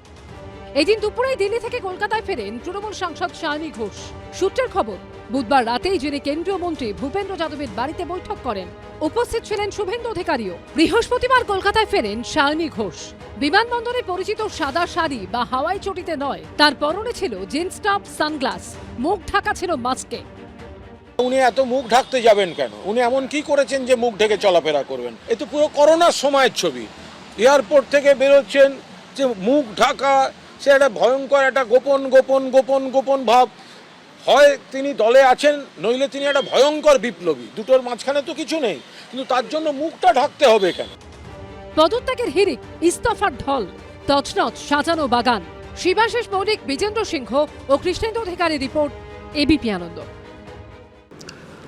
এদিন দুপুরে দিল্লি থেকে কলকাতায় ফেরেন তৃণমূল সাংসদ সায়নী ঘোষ। সূত্রের খবর, বুধবার রাতেই যিনি কেন্দ্রীয় মন্ত্রী ভূপেন্দ্র যাদবের বাড়িতে বৈঠক করেন। উপস্থিত ছিলেন শুভেন্দু অধিকারীও। বৃহস্পতিবার কলকাতায় ফেরেন সায়নী ঘোষ। বিমানবন্দরে পরিচিত সাদা শাড়ি বা হাওয়াই চটিতে নয়, তার পরনে ছিল জিন্স টপ, সানগ্লাস, মুখ ঢাকা ছিল মাস্কে। উনি এত মুখ ঢাকতে যাবেন কেন? উনি এমন কি করেছেন যে মুখ ঢেকে চলাফেরা করবেন? এ তো পুরো করোনার সময়ের ছবি। এয়ারপোর্ট থেকে বেরোচ্ছেন যে মুখ ঢাকা, সে একটা ভয়ঙ্কর একটা গোপন গোপন গোপন গোপন ভাব। হয় তিনি দলে আছেন, নইলে তিনি একটা ভয়ঙ্কর বিপ্লবী। দুটোর মাঝখানে তো কিছু নেই, কিন্তু তার জন্য মুখটা ঢাকতে হবে কেন? পদত্যাগের হিড়িক, ইস্তফার ঢল, তছনছ সাজানো বাগান। শিবাশিস মৌলিক, বিজেন্দ্র সিংহ ও কৃষ্ণেন্দু অধিকারীর রিপোর্ট, এবিপি আনন্দ।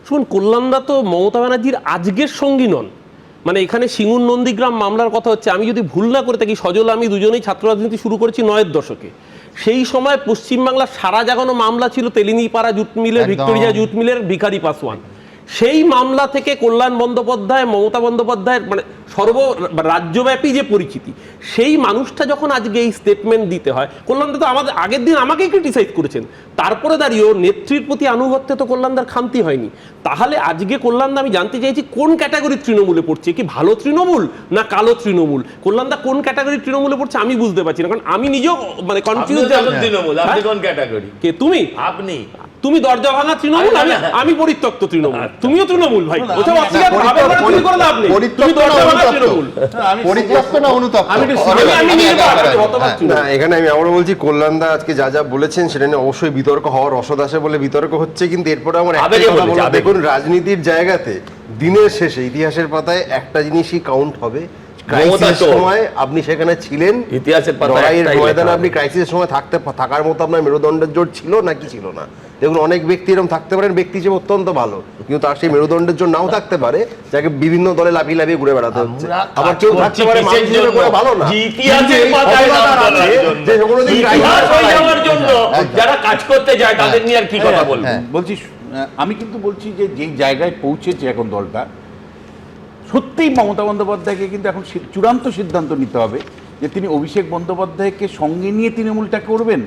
শুনুন, কল্যাণদা তো মমতা ব্যানার্জির আজকের সঙ্গী নন। মানে এখানে সিঙ্গুর নন্দীগ্রাম মামলার কথা হচ্ছে, আমি যদি ভুল না করে থাকি, সজল আমি দুজনেই ছাত্র রাজনীতি শুরু করেছি 9-এর দশকে। সেই সময় পশ্চিমবাংলার সারা জাগানো মামলা ছিল তেলিনীপাড়া জুট মিলের, ভিক্টোরিয়া জুট মিলের ভিখারি পাসওয়ান। সেই মামলা থেকে কল্যাণ বন্দ্যোপাধ্যায়, মমতা বন্দ্যোপাধ্যায়ের মানে রাজ্যব্যাপী যে পরিচিতি, সেই মানুষটা যখন আজকে এই স্টেটমেন্ট দিতে হয়, কল্যাণদা তো আমাদের আগের দিন আমাকেই ক্রিটিসাইজ করেছেন, তারপরে দাঁড়িয়েও নেত্রীর প্রতি আনুগত্যে তো কল্যাণদার খামতি হয়নি। তাহলে আজকে কল্যাণদা, আমি জানতে চাইছি কোন ক্যাটাগরির তৃণমূলে পড়ছে, কি ভালো তৃণমূল না কালো তৃণমূল? কল্যাণদা কোন ক্যাটাগরির তৃণমূলে পড়ছে আমি বুঝতে পারছি না, কারণ আমি নিজেও মানে কনফিউজ। তৃণমূল আপনি কোন ক্যাটাগরি? কে তুমি? আপনি তুমি দরজা ভাঙা তৃণমূল, আমি পরিত্যক্ত তৃণমূল। তুমিও তৃণমূল ভাই, ওসব অস্বীকার ভাবে তুমি করে দাও। আপনি তুমি দরজা ভাঙা তৃণমূল, পরিত্যক্ত না অনুতপ্ত? না, এখানে আমি আবারও বলছি, কল্যাণদা আজকে যা যা বলেছেন সেটা নিয়ে অবশ্যই বিতর্ক হওয়ার রসদ আছে বলে বিতর্ক হচ্ছে, কিন্তু এরপরে আমার একটা কথা বলা, দেখুন রাজনীতির জায়গাতে দিনের শেষে ইতিহাসের পাতায় একটা জিনিসই কাউন্ট হবে, ক্রাইসিসের সময় আপনি সেখানে ছিলেন, ইতিহাসের লড়াইয়ের ময়দানে আপনি ক্রাইসিসের সময় থাকার মতো আপনার মেরুদণ্ডের জোর ছিল নাকি ছিল না। দেখুন অনেক ব্যক্তি এরকম থাকতে পারেন, ব্যক্তি হিসেবে অত্যন্ত ভালো, কিন্তু তার সেই মেরুদণ্ডের জোর নাও থাকতে পারে, যাকে বিভিন্ন দলে লাফিয়ে লাফিয়ে ঘুরে বেড়াতে হচ্ছে। আবার কেউ থাকতে পারে মানুষ হিসেবে ভালো না, যারা কাজ করতে যায় তাদের নিয়ে আর কি কথা বলবো। বলছি, আমি কিন্তু বলছি যে যেই জায়গায় পৌঁছেছে এখন দলটা, সত্যিই মমতা বন্দ্যোপাধ্যায়কে কিন্তু এখন চূড়ান্ত সিদ্ধান্ত নিতে হবে যে তিনি অভিষেক বন্দ্যোপাধ্যায়কে সঙ্গে নিয়ে তৃণমূলটা করবেন,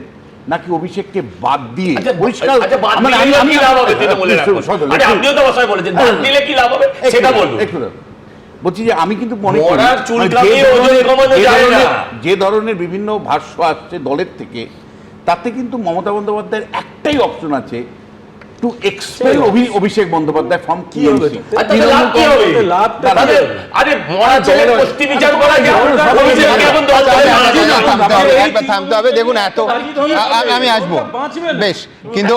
নাকি অভিষেককে বাদ দিয়ে আচ্ছা, পরিষ্কার আচ্ছা, বাদ মানে দিলে কি লাভ হবে তৃণমূলের এখন? আরে আপনিও তো অবশ্যই বলেছেন, বাদ দিলে কি লাভ হবে সেটা বলুন। বলছি যে আমি কিন্তু মনে করি মরার চুল মানে কামিয়ে ওজন কমানো যায় না। যে ধরনের বিভিন্ন ভাষ্য আসছে দলের থেকে, তাতে কিন্তু মমতা বন্দ্যোপাধ্যায়ের একটাই অপশন আছে, to expel Abhishek Bandyopadhyay from TMC. আরে মরা ছেলের গোষ্ঠী বিচার করা যায়, অভিষেককে এখন দল করে থামতে হবে। দেখুন, এত আমি আসবো বেশ, কিন্তু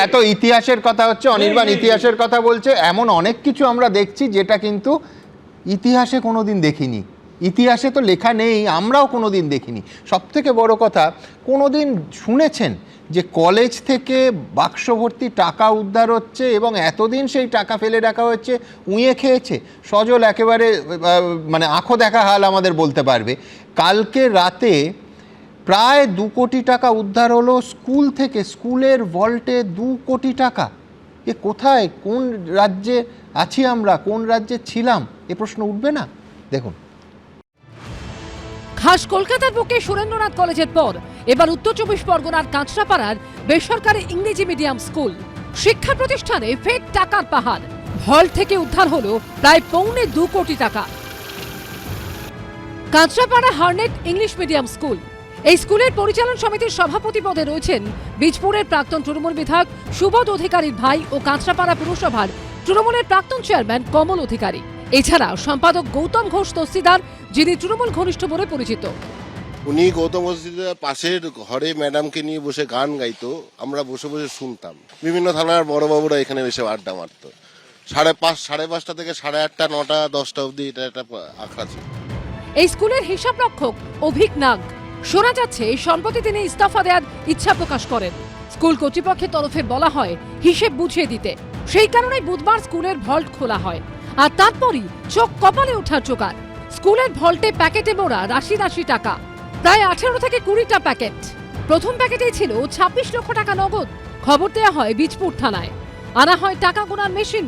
এত ইতিহাসের কথা হচ্ছে, অনির্বাণ ইতিহাসের কথা বলছে, এমন অনেক কিছু আমরা দেখছি যেটা কিন্তু ইতিহাসে কোনোদিন দেখিনি, ইতিহাসে তো লেখা নেই, আমরাও কোনোদিন দেখিনি। সবথেকে বড় কথা, কোনোদিন শুনেছেন যে কলেজ থেকে বাক্স ভর্তি টাকা উদ্ধার হচ্ছে এবং এতদিন সেই টাকা ফেলে রাখা হচ্ছে, উঁয়ে খেয়েছে? সজল একেবারে মানে আঁখো দেখা হাল আমাদের বলতে পারবে। কালকে রাতে প্রায় 2 কোটি টাকা উদ্ধার হলো স্কুল থেকে, স্কুলের ভল্টে 2 কোটি টাকা। এ কোথায়, কোন রাজ্যে আছি আমরা, কোন রাজ্যে ছিলাম, এ প্রশ্ন উঠবে না? দেখুন, খাস কলকাতার বুকে সুরেন্দ্রনাথ কলেজের পর এবার উত্তর 24 পরগনার কাঁচরাপাড়ার বেসরকারি ইংরেজি মিডিয়াম স্কুল। শিক্ষা প্রতিষ্ঠানে ফেক টাকার পাহাড়। হল থেকে উদ্ধার হলো প্রায় 2.25 কোটি টাকা। Kanchrapara হার্নেট English medium school. এই স্কুলের পরিচালন সমিতির সভাপতি পদে রয়েছেন বীজপুরের প্রাক্তন তৃণমূল বিধায়ক সুবোধ অধিকারীর ভাই ও কাঁচরাপাড়া পুরসভার তৃণমূলের প্রাক্তন চেয়ারম্যান কমল অধিকারী। এছাড়া সম্পাদক গৌতম ঘোষ তস্তিদার, যিনি তৃণমূল ঘনিষ্ঠ বলে পরিচিত। উনি গৌতম তস্তিদার পাশের ঘরে ম্যাডামকে নিয়ে বসে গান গাইতো, আমরা বসে বসে শুনতাম। বিভিন্ন থানার বড়বাবুরা এখানে এসে আড্ডা মারতো। 5:30 থেকে 8:30, 9টা, 10টা অবধি এটা একটা আখড়া ছিল। এই স্কুলের হিসাব রক্ষক অভিক নাগ শোনা যাচ্ছে সম্প্রতি তিনি ইস্তফা দেওয়ার ইচ্ছা প্রকাশ করেন। স্কুল কর্তৃপক্ষের তরফে বলা হয় হিসেব বুঝিয়ে দিতে। সেই কারণে বুধবার স্কুলের ভল্ট খোলা হয়, আর তারপরই চোখ কপালে ওঠার জোগাড়। স্কুলের ভল্টে প্যাকেটে মোড়া রাশি টাকা, প্রায় 18 থেকে 20টা প্যাকেট। প্রথম প্যাকেটেই ছিল 26 লক্ষ টাকা নগদ। খবর দেওয়া হয় বীজপুর থানায়। আনা হয় টাকা গোনার মেশিন।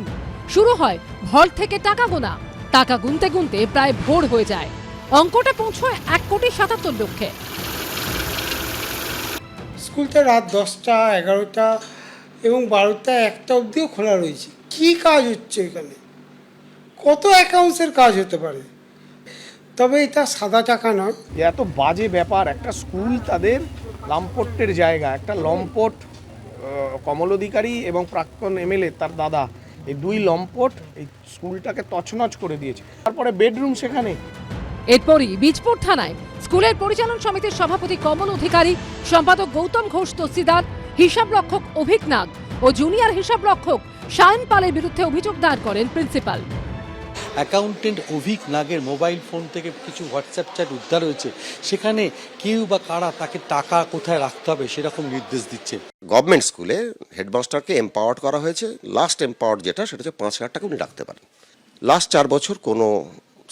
শুরু হয় ভল্ট থেকে টাকা গোনা। টাকা গুনতে গুনতে প্রায় ভোর হয়ে যায়। অঙ্কটা পৌঁছয় 1,77,00,000 স্কুলটা রাত 10টা, 11টা এবং 12টা, 1টা অবধিও খোলা রয়েছে। কি কাজ হচ্ছে এখানে? কত অ্যাকাউন্টসের কাজ হতে পারে? তবে এটা সাদা টাকা নয়। এত বাজে ব্যাপার, একটা স্কুল তাদের লম্পটের জায়গা, একটা লম্পট কমল অধিকারী এবং প্রাক্তন এমএলএ তার দাদা, এই 2 লম্পট এই স্কুলটাকে তছনছ করে দিয়েছে। তারপরে বেডরুম সেখানে। এরপরই বীজপুর থানায় স্কুলের পরিচালন সমিতির সভাপতি কমল অধিকারী, সম্পাদক গৌতম ঘোষ তস্তিদার, হিসাব রক্ষক অভিক নাগ ও জুনিয়র হিসাব রক্ষক শায়ন পালের বিরুদ্ধে অভিযোগ দায়ের করেন প্রিন্সিপাল। অ্যাকাউন্টেন্ট অভিক নাগের মোবাইল ফোন থেকে কিছু হোয়াটসঅ্যাপ চ্যাট উদ্ধার হয়েছে, সেখানে কেউ বা কারা তাকে টাকা কোথায় রাখতে হবে সেরকম নির্দেশ দিচ্ছে। গভর্নমেন্ট স্কুলে হেডমাস্টারকে এম্পাওয়ার্ড করা হয়েছে। লাস্ট এম্পাওয়ার্ড যেটা, সেটা হচ্ছে 5,000 টাকা উনি রাখতে পারেন। লাস্ট 4 বছর কোনো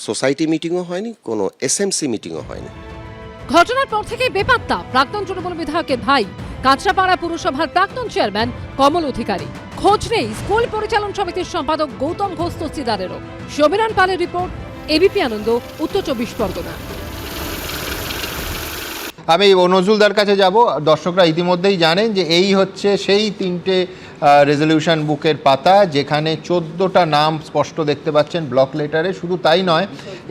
সোসাইটি মিটিংও হয়নি, কোনো এসএমসি মিটিংও হয়নি। ঘটনার পর থেকে বেপাত্তা প্রাক্তন তৃণমূল বিধায়কের ভাই, কাঁচরাপাড়া পুরসভার প্রাক্তন চেয়ারম্যান কমল অধিকারী। খোঁজ নেই স্কুল পরিচালন সমিতির সম্পাদক গৌতম ঘোষ তস্তিদারেরও। সমীরণ পালের রিপোর্ট, এবিপি আনন্দ, উত্তর 24 পরগনা। আমি নজরুলদার কাছে যাব। দর্শকরা ইতিমধ্যেই জানেন যে এই হচ্ছে সেই 3টে রেজলিউশন বুকের পাতা, যেখানে 14টা নাম স্পষ্ট দেখতে পাচ্ছেন ব্লক লেটারে। শুধু তাই নয়,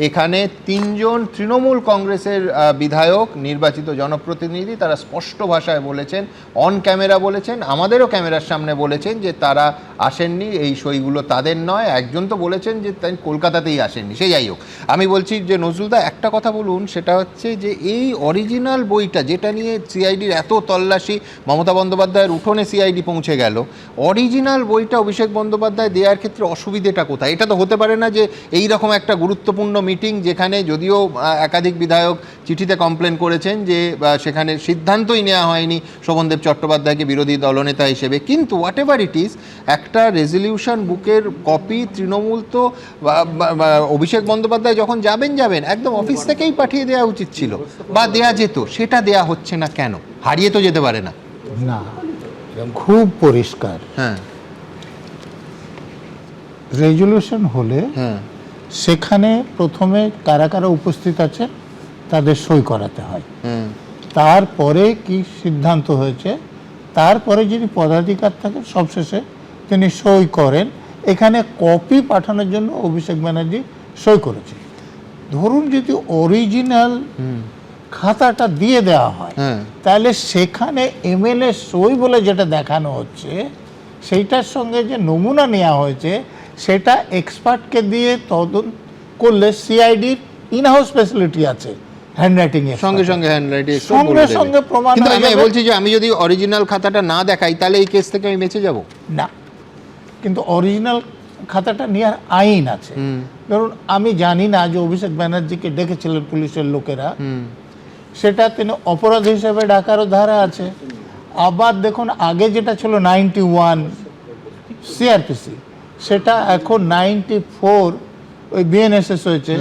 এখানে 3 জন তৃণমূল কংগ্রেসের বিধায়ক, নির্বাচিত জনপ্রতিনিধি, তারা স্পষ্ট ভাষায় বলেছেন, অন ক্যামেরা বলেছেন, আমাদেরও ক্যামেরার সামনে বলেছেন যে তারা আসেননি, এই সইগুলো তাদের নয়। একজন তো বলেছেন যে তাই কলকাতাতেই আসেননি। সে যাই হোক, আমি বলছি যে নজরুলদা একটা কথা বলুন, সেটা হচ্ছে যে এই অরিজিনাল বইটা, যেটা নিয়ে সিআইডির এত তল্লাশি, মমতা বন্দ্যোপাধ্যায়ের উঠোনে সিআইডি পৌঁছে গেল, অরিজিনাল বইটা অভিষেক বন্দ্যোপাধ্যায় দেওয়ার ক্ষেত্রে অসুবিধেটা কোথায়? এটা তো হতে পারে না যে এই রকম একটা গুরুত্বপূর্ণ মিটিং, যেখানে যদিও একাধিক বিধায়ক চিঠিতে কমপ্লেন করেছেন যে সেখানে সিদ্ধান্তই নেওয়া হয়নি শোভনদেব চট্টোপাধ্যায়কে বিরোধী দলনেতা হিসেবে, কিন্তু হোয়াট এভার ইট ইজ, একটা রেজলিউশন বুকের কপি তৃণমূল তো অভিষেক বন্দ্যোপাধ্যায় যখন যাবেন একদম অফিস থেকেই পাঠিয়ে দেওয়া উচিত ছিল, বা দেয়া যেত। সেটা দেয়া হচ্ছে না কেন? হারিয়ে তো যেতে পারে না? না, খুব পরিষ্কার। হ্যাঁ, রেজলিউশন হলে সেখানে প্রথমে কারা কারা উপস্থিত আছে তাদের সই করাতে হয়। তারপরে কি সিদ্ধান্ত হয়েছে, তারপরে যিনি পদাধিকার থাকেন সবশেষে তিনি সই করেন। এখানে কপি পাঠানোর জন্য অভিষেক ব্যানার্জি সই করেছে। ধরুন যদি অরিজিনাল খাতাটা দিয়ে দেওয়া হয়, তাহলে সেখানে এমএলএ সই বলে যেটা দেখানো হচ্ছে, সেইটার সঙ্গে যে নমুনা নেওয়া হয়েছে সেটা এক্সপার্টকে দিয়ে তদন্ত করলে সিআইডির ইনহাউস ফ্যাসিলিটি আছে হ্যান্ডরাইটিং এর সঙ্গে সঙ্গে হ্যান্ডরাইটিং সঙ্গে সঙ্গে প্রমাণ। কিন্তু আমি বলছি যে আমি যদি অরিজিনাল খাতাটা না দেখাই তাহলে এই কেস থেকে আমি বেঁচে যাব না, কিন্তু অরিজিনাল খাতাটা নেওয়ার আইন আছে। ধরুন আমি জানি না যে অভিষেক ব্যানার্জিকে ডেকেছিলেন পুলিশের লোকেরা, সেটা তিনি অপরাধ হিসেবে ডাকারও ধারা আছে। আবার দেখুন আগে যেটা ছিল 91 সিআরপিসি, সেটা এখন 94 ওই বিএনএসএস হয়েছে।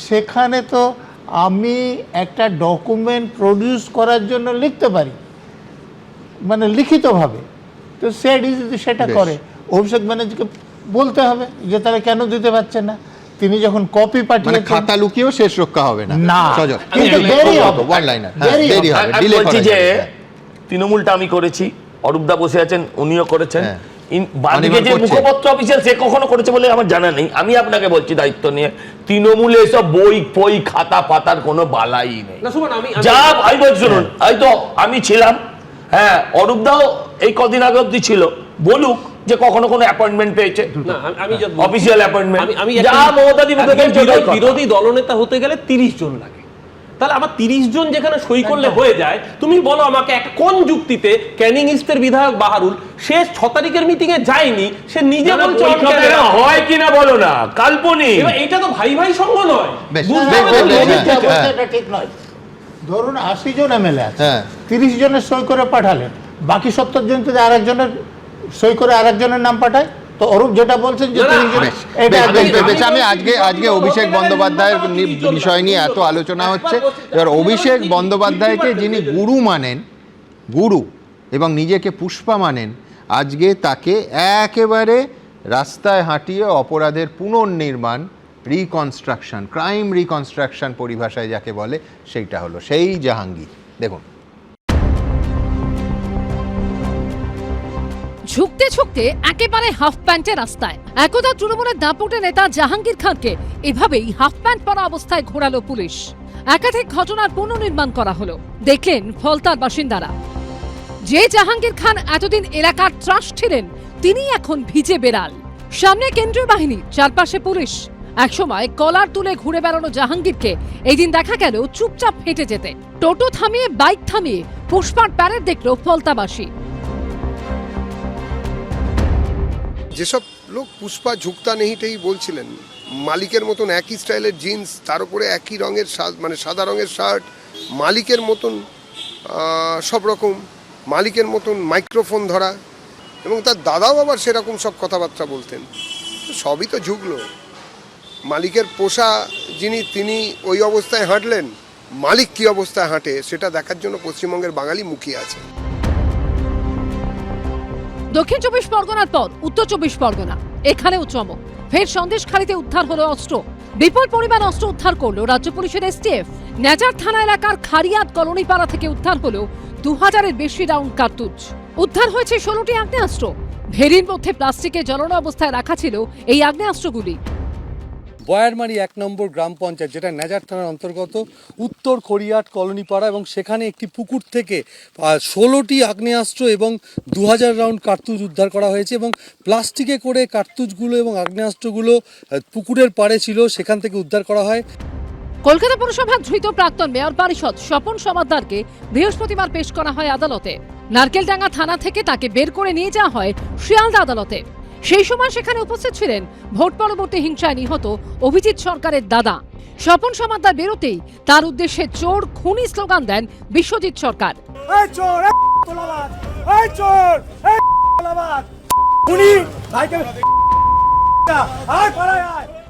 সেখানে তো আমি একটা ডকুমেন্ট প্রডিউস করার জন্য লিখতে পারি, মানে লিখিতভাবে, তো সিআইডি যদি সেটা করে অভিষেক ব্যানার্জিকে বলতে হবে যে তারা কেন দিতে পারছে না। তিনি যখন কপি পাঠিয়ে খাতা লুকিয়েও শেষ রক্ষা হবে না, না কিন্তু দেরি হবে, ওয়ান লাইনার দেরি হবে, ডিলে করা যে তৃণমূলটা আমি করেছি, অরূপদা বসে আছেন উনিও করেছেন, বাদিকে যে মুখপত্র অফিসিয়াল সে কখনো করেছে বলে আমার জানা নেই। আমি আপনাকে বলছি দায়িত্ব নিয়ে, তৃণমূলে এসব বই ফই খাতা পাতার কোনো বালাই নেই। যা আমি বলছি শুনুন, হয়তো আমি ছিলাম, হ্যাঁ অরূপদাও এই কদিন আগে অব্দি ছিল, বলুক যে কখনো কোনো অ্যাপয়েন্টমেন্ট পেয়েছে, অফিসিয়াল অ্যাপয়েন্টমেন্ট। যা মমতা বিরোধী দলনেতা হতে গেলে 30 জন লাগে, তাহলে আমার 30 জন যেখানে সই করলে হয়ে যায়, তুমি বলো আমাকে একটা কোন যুক্তিতে ক্যানিং ইস্টের বিধায়ক বাহারুল সে 6 তারিখের মিটিং এ যায়নি, সে নিজে বলছে হয় কিনা বলো না, কাল্পনিক। এটা তো ভাই ভাই সঙ্গ নয়, এটা ঠিক নয়। ধরুন 80 জন এমএলএ আছে, 30 জনের সই করে পাঠালেন, বাকি 70 জন যদি আরেকজনের সই করে আরেকজনের নাম পাঠায়, তো অরূপ যেটা বলছেন যে আমি আজকে অভিষেক বন্দ্যোপাধ্যায়ের বিষয় নিয়ে এত আলোচনা হচ্ছে। এবার অভিষেক বন্দ্যোপাধ্যায়কে যিনি গুরু মানেন, গুরু এবং নিজেকে পুষ্পা মানেন, আজকে তাকে একেবারে রাস্তায় হাঁটিয়ে অপরাধের পুনর্নির্মাণ, রিকনস্ট্রাকশন, ক্রাইম রিকনস্ট্রাকশন পরিভাষায় যাকে বলে, সেইটা হলো সেই জাহাঙ্গীর। দেখুন, ঝুঁকতে ঝুঁকতে একেবারে হাফ প্যান্টে রাস্তায় একদা তৃণমূলের দাপুটে নেতা জাহাঙ্গীর খানকে এভাবেই হাফ প্যান্ট পরা অবস্থায় ঘোরালো পুলিশ। একাধিক ঘটনার পুনর্নির্মাণ করা হলো, দেখলেন ফলতার বাসিন্দারা। যে জাহাঙ্গীর খান এতদিন এলাকার ত্রাস ছিলেন, তিনি এখন ভিজে বেড়াল। সামনে কেন্দ্রীয় বাহিনী, চারপাশে পুলিশ। একসময় কলার তুলে ঘুরে বেড়ানো জাহাঙ্গীরকে এই দিন দেখা গেল চুপচাপ হেঁটে যেতে। টোটো থামিয়ে বাইক থামিয়ে পুষ্পার প্যারেড দেখল ফলতাবাসী। যেসব লোক পুষ্পা ঝুঁকতা নেহিতেই বলছিলেন, মালিকের মতন একই স্টাইলের জিন্স, তার উপরে একই রঙের মানে সাদা রঙের শার্ট, মালিকের মতন সব রকম, মালিকের মতন মাইক্রোফোন ধরা, এবং তার দাদাও আবার সেরকম সব কথাবার্তা বলতেন। সবই তো ঝুঁকলো। মালিকের পোষা তিনি ওই অবস্থায় হাঁটলেন, মালিক কী অবস্থায় হাঁটে সেটা দেখার জন্য পশ্চিমবঙ্গের বাঙালি মুখিয়ে আছে। দক্ষিণ 24 পরগনার পর উত্তর 24 পরগনা, এখানেও চমক। ফের সন্দেশখালীতে উদ্ধার হলো অস্ত্র। বিপুল পরিমাণ অস্ত্র উদ্ধার করলো রাজ্য পুলিশের এসটিএফ। নেজার থানা এলাকার খারিয়াত কলোনিপাড়া থেকে উদ্ধার হলো 2000-এর বেশি রাউন্ড কার্তুজ। উদ্ধার হয়েছে 16টি আগ্নেয়াস্ত্র। ভেরির মধ্যে প্লাস্টিকে জ্বলানো অবস্থায় রাখা ছিল এই আগ্নেয়াস্ত্রগুলি। বয়ারমারি 1 নম্বর গ্রাম পঞ্চায়েত, যেটা নেজার থানার অন্তর্গত, উত্তর খড়িয়াট কলোনিপাড়া, এবং সেখানে একটি পুকুর থেকে 16টি আগ্নেয়াস্ত্র এবং 2000 রাউন্ড কার্তুজ উদ্ধার করা হয়েছে, এবং প্লাস্টিকে করে কার্তুজগুলো এবং আগ্নেয়াস্ত্রগুলো পুকুরের পাড়ে ছিল, সেখান থেকে উদ্ধার করা হয়। কলকাতা পুরসভার ধৃত প্রাক্তন মেয়র পরিষদ স্বপন সমাদ্দারকে বৃহস্পতিবার পেশ করা হয় আদালতে। নারকেলডাঙ্গা থানা থেকে তাকে বের করে নিয়ে যাওয়া হয় শিয়ালদা আদালতে। সেই সময় সেখানে উপস্থিত ছিলেন ভোট পরবর্তী হিংসায় নিহত অভিজিৎ সরকারের দাদা। স্বপন সমাদ্দার বেরোতেই তার উদ্দেশ্যে চোর খুনি স্লোগান দেন বিশ্বজিৎ সরকার।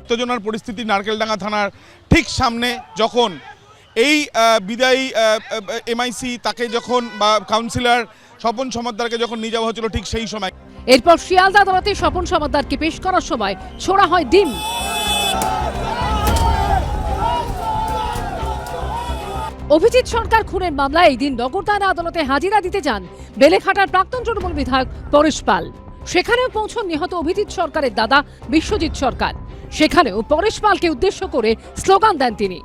উত্তেজনার পরিস্থিতি নারকেলডাঙ্গা থানার ঠিক সামনে, যখন এই বিদায়ী এমআইসি তাকে যখন বা কাউন্সিলর স্বপন সমাদ্দারকে যখন নিয়ে যাওয়া হচ্ছিল, ঠিক সেই সময় এরপর শিয়ালদা আদালতে স্বপন সমাদ্দারকে পেশ করার সময় ছোড়া হয় ডিম। অভিজিৎ সরকার খুনের মামলায় এই দিন নগরদানা আদালতে হাজিরা দিতে যান বেলেঘাটার প্রাক্তন তৃণমূল বিধায়ক পরেশ পাল। সেখানেও পৌঁছন নিহত অভিজিৎ সরকারের দাদা বিশ্বজিৎ সরকার। সেখানেও পরেশ পালকে উদ্দেশ্য করে স্লোগান দেন তিনি।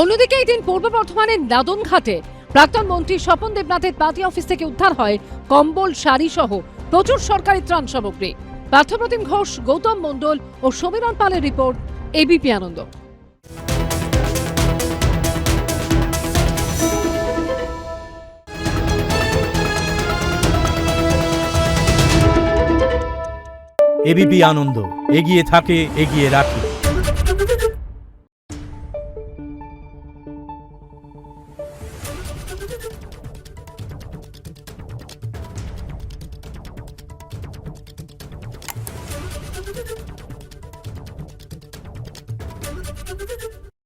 অন্যদিকে এই দিন পূর্ব বর্ধমানের নাদনঘাটে প্রাক্তন মন্ত্রী স্বপন দেবনাথের পার্টি অফিস থেকে উদ্ধার হয় কম্বল, শাড়ি সহ প্রচুর সরকারি ত্রাণ সামগ্রী। পার্থপ্রতিম ঘোষ, গৌতম মণ্ডল ও সমীরণ পালের রিপোর্ট, এবিপি আনন্দ। এবিপি আনন্দ, এগিয়ে থাকে, এগিয়ে রাখে।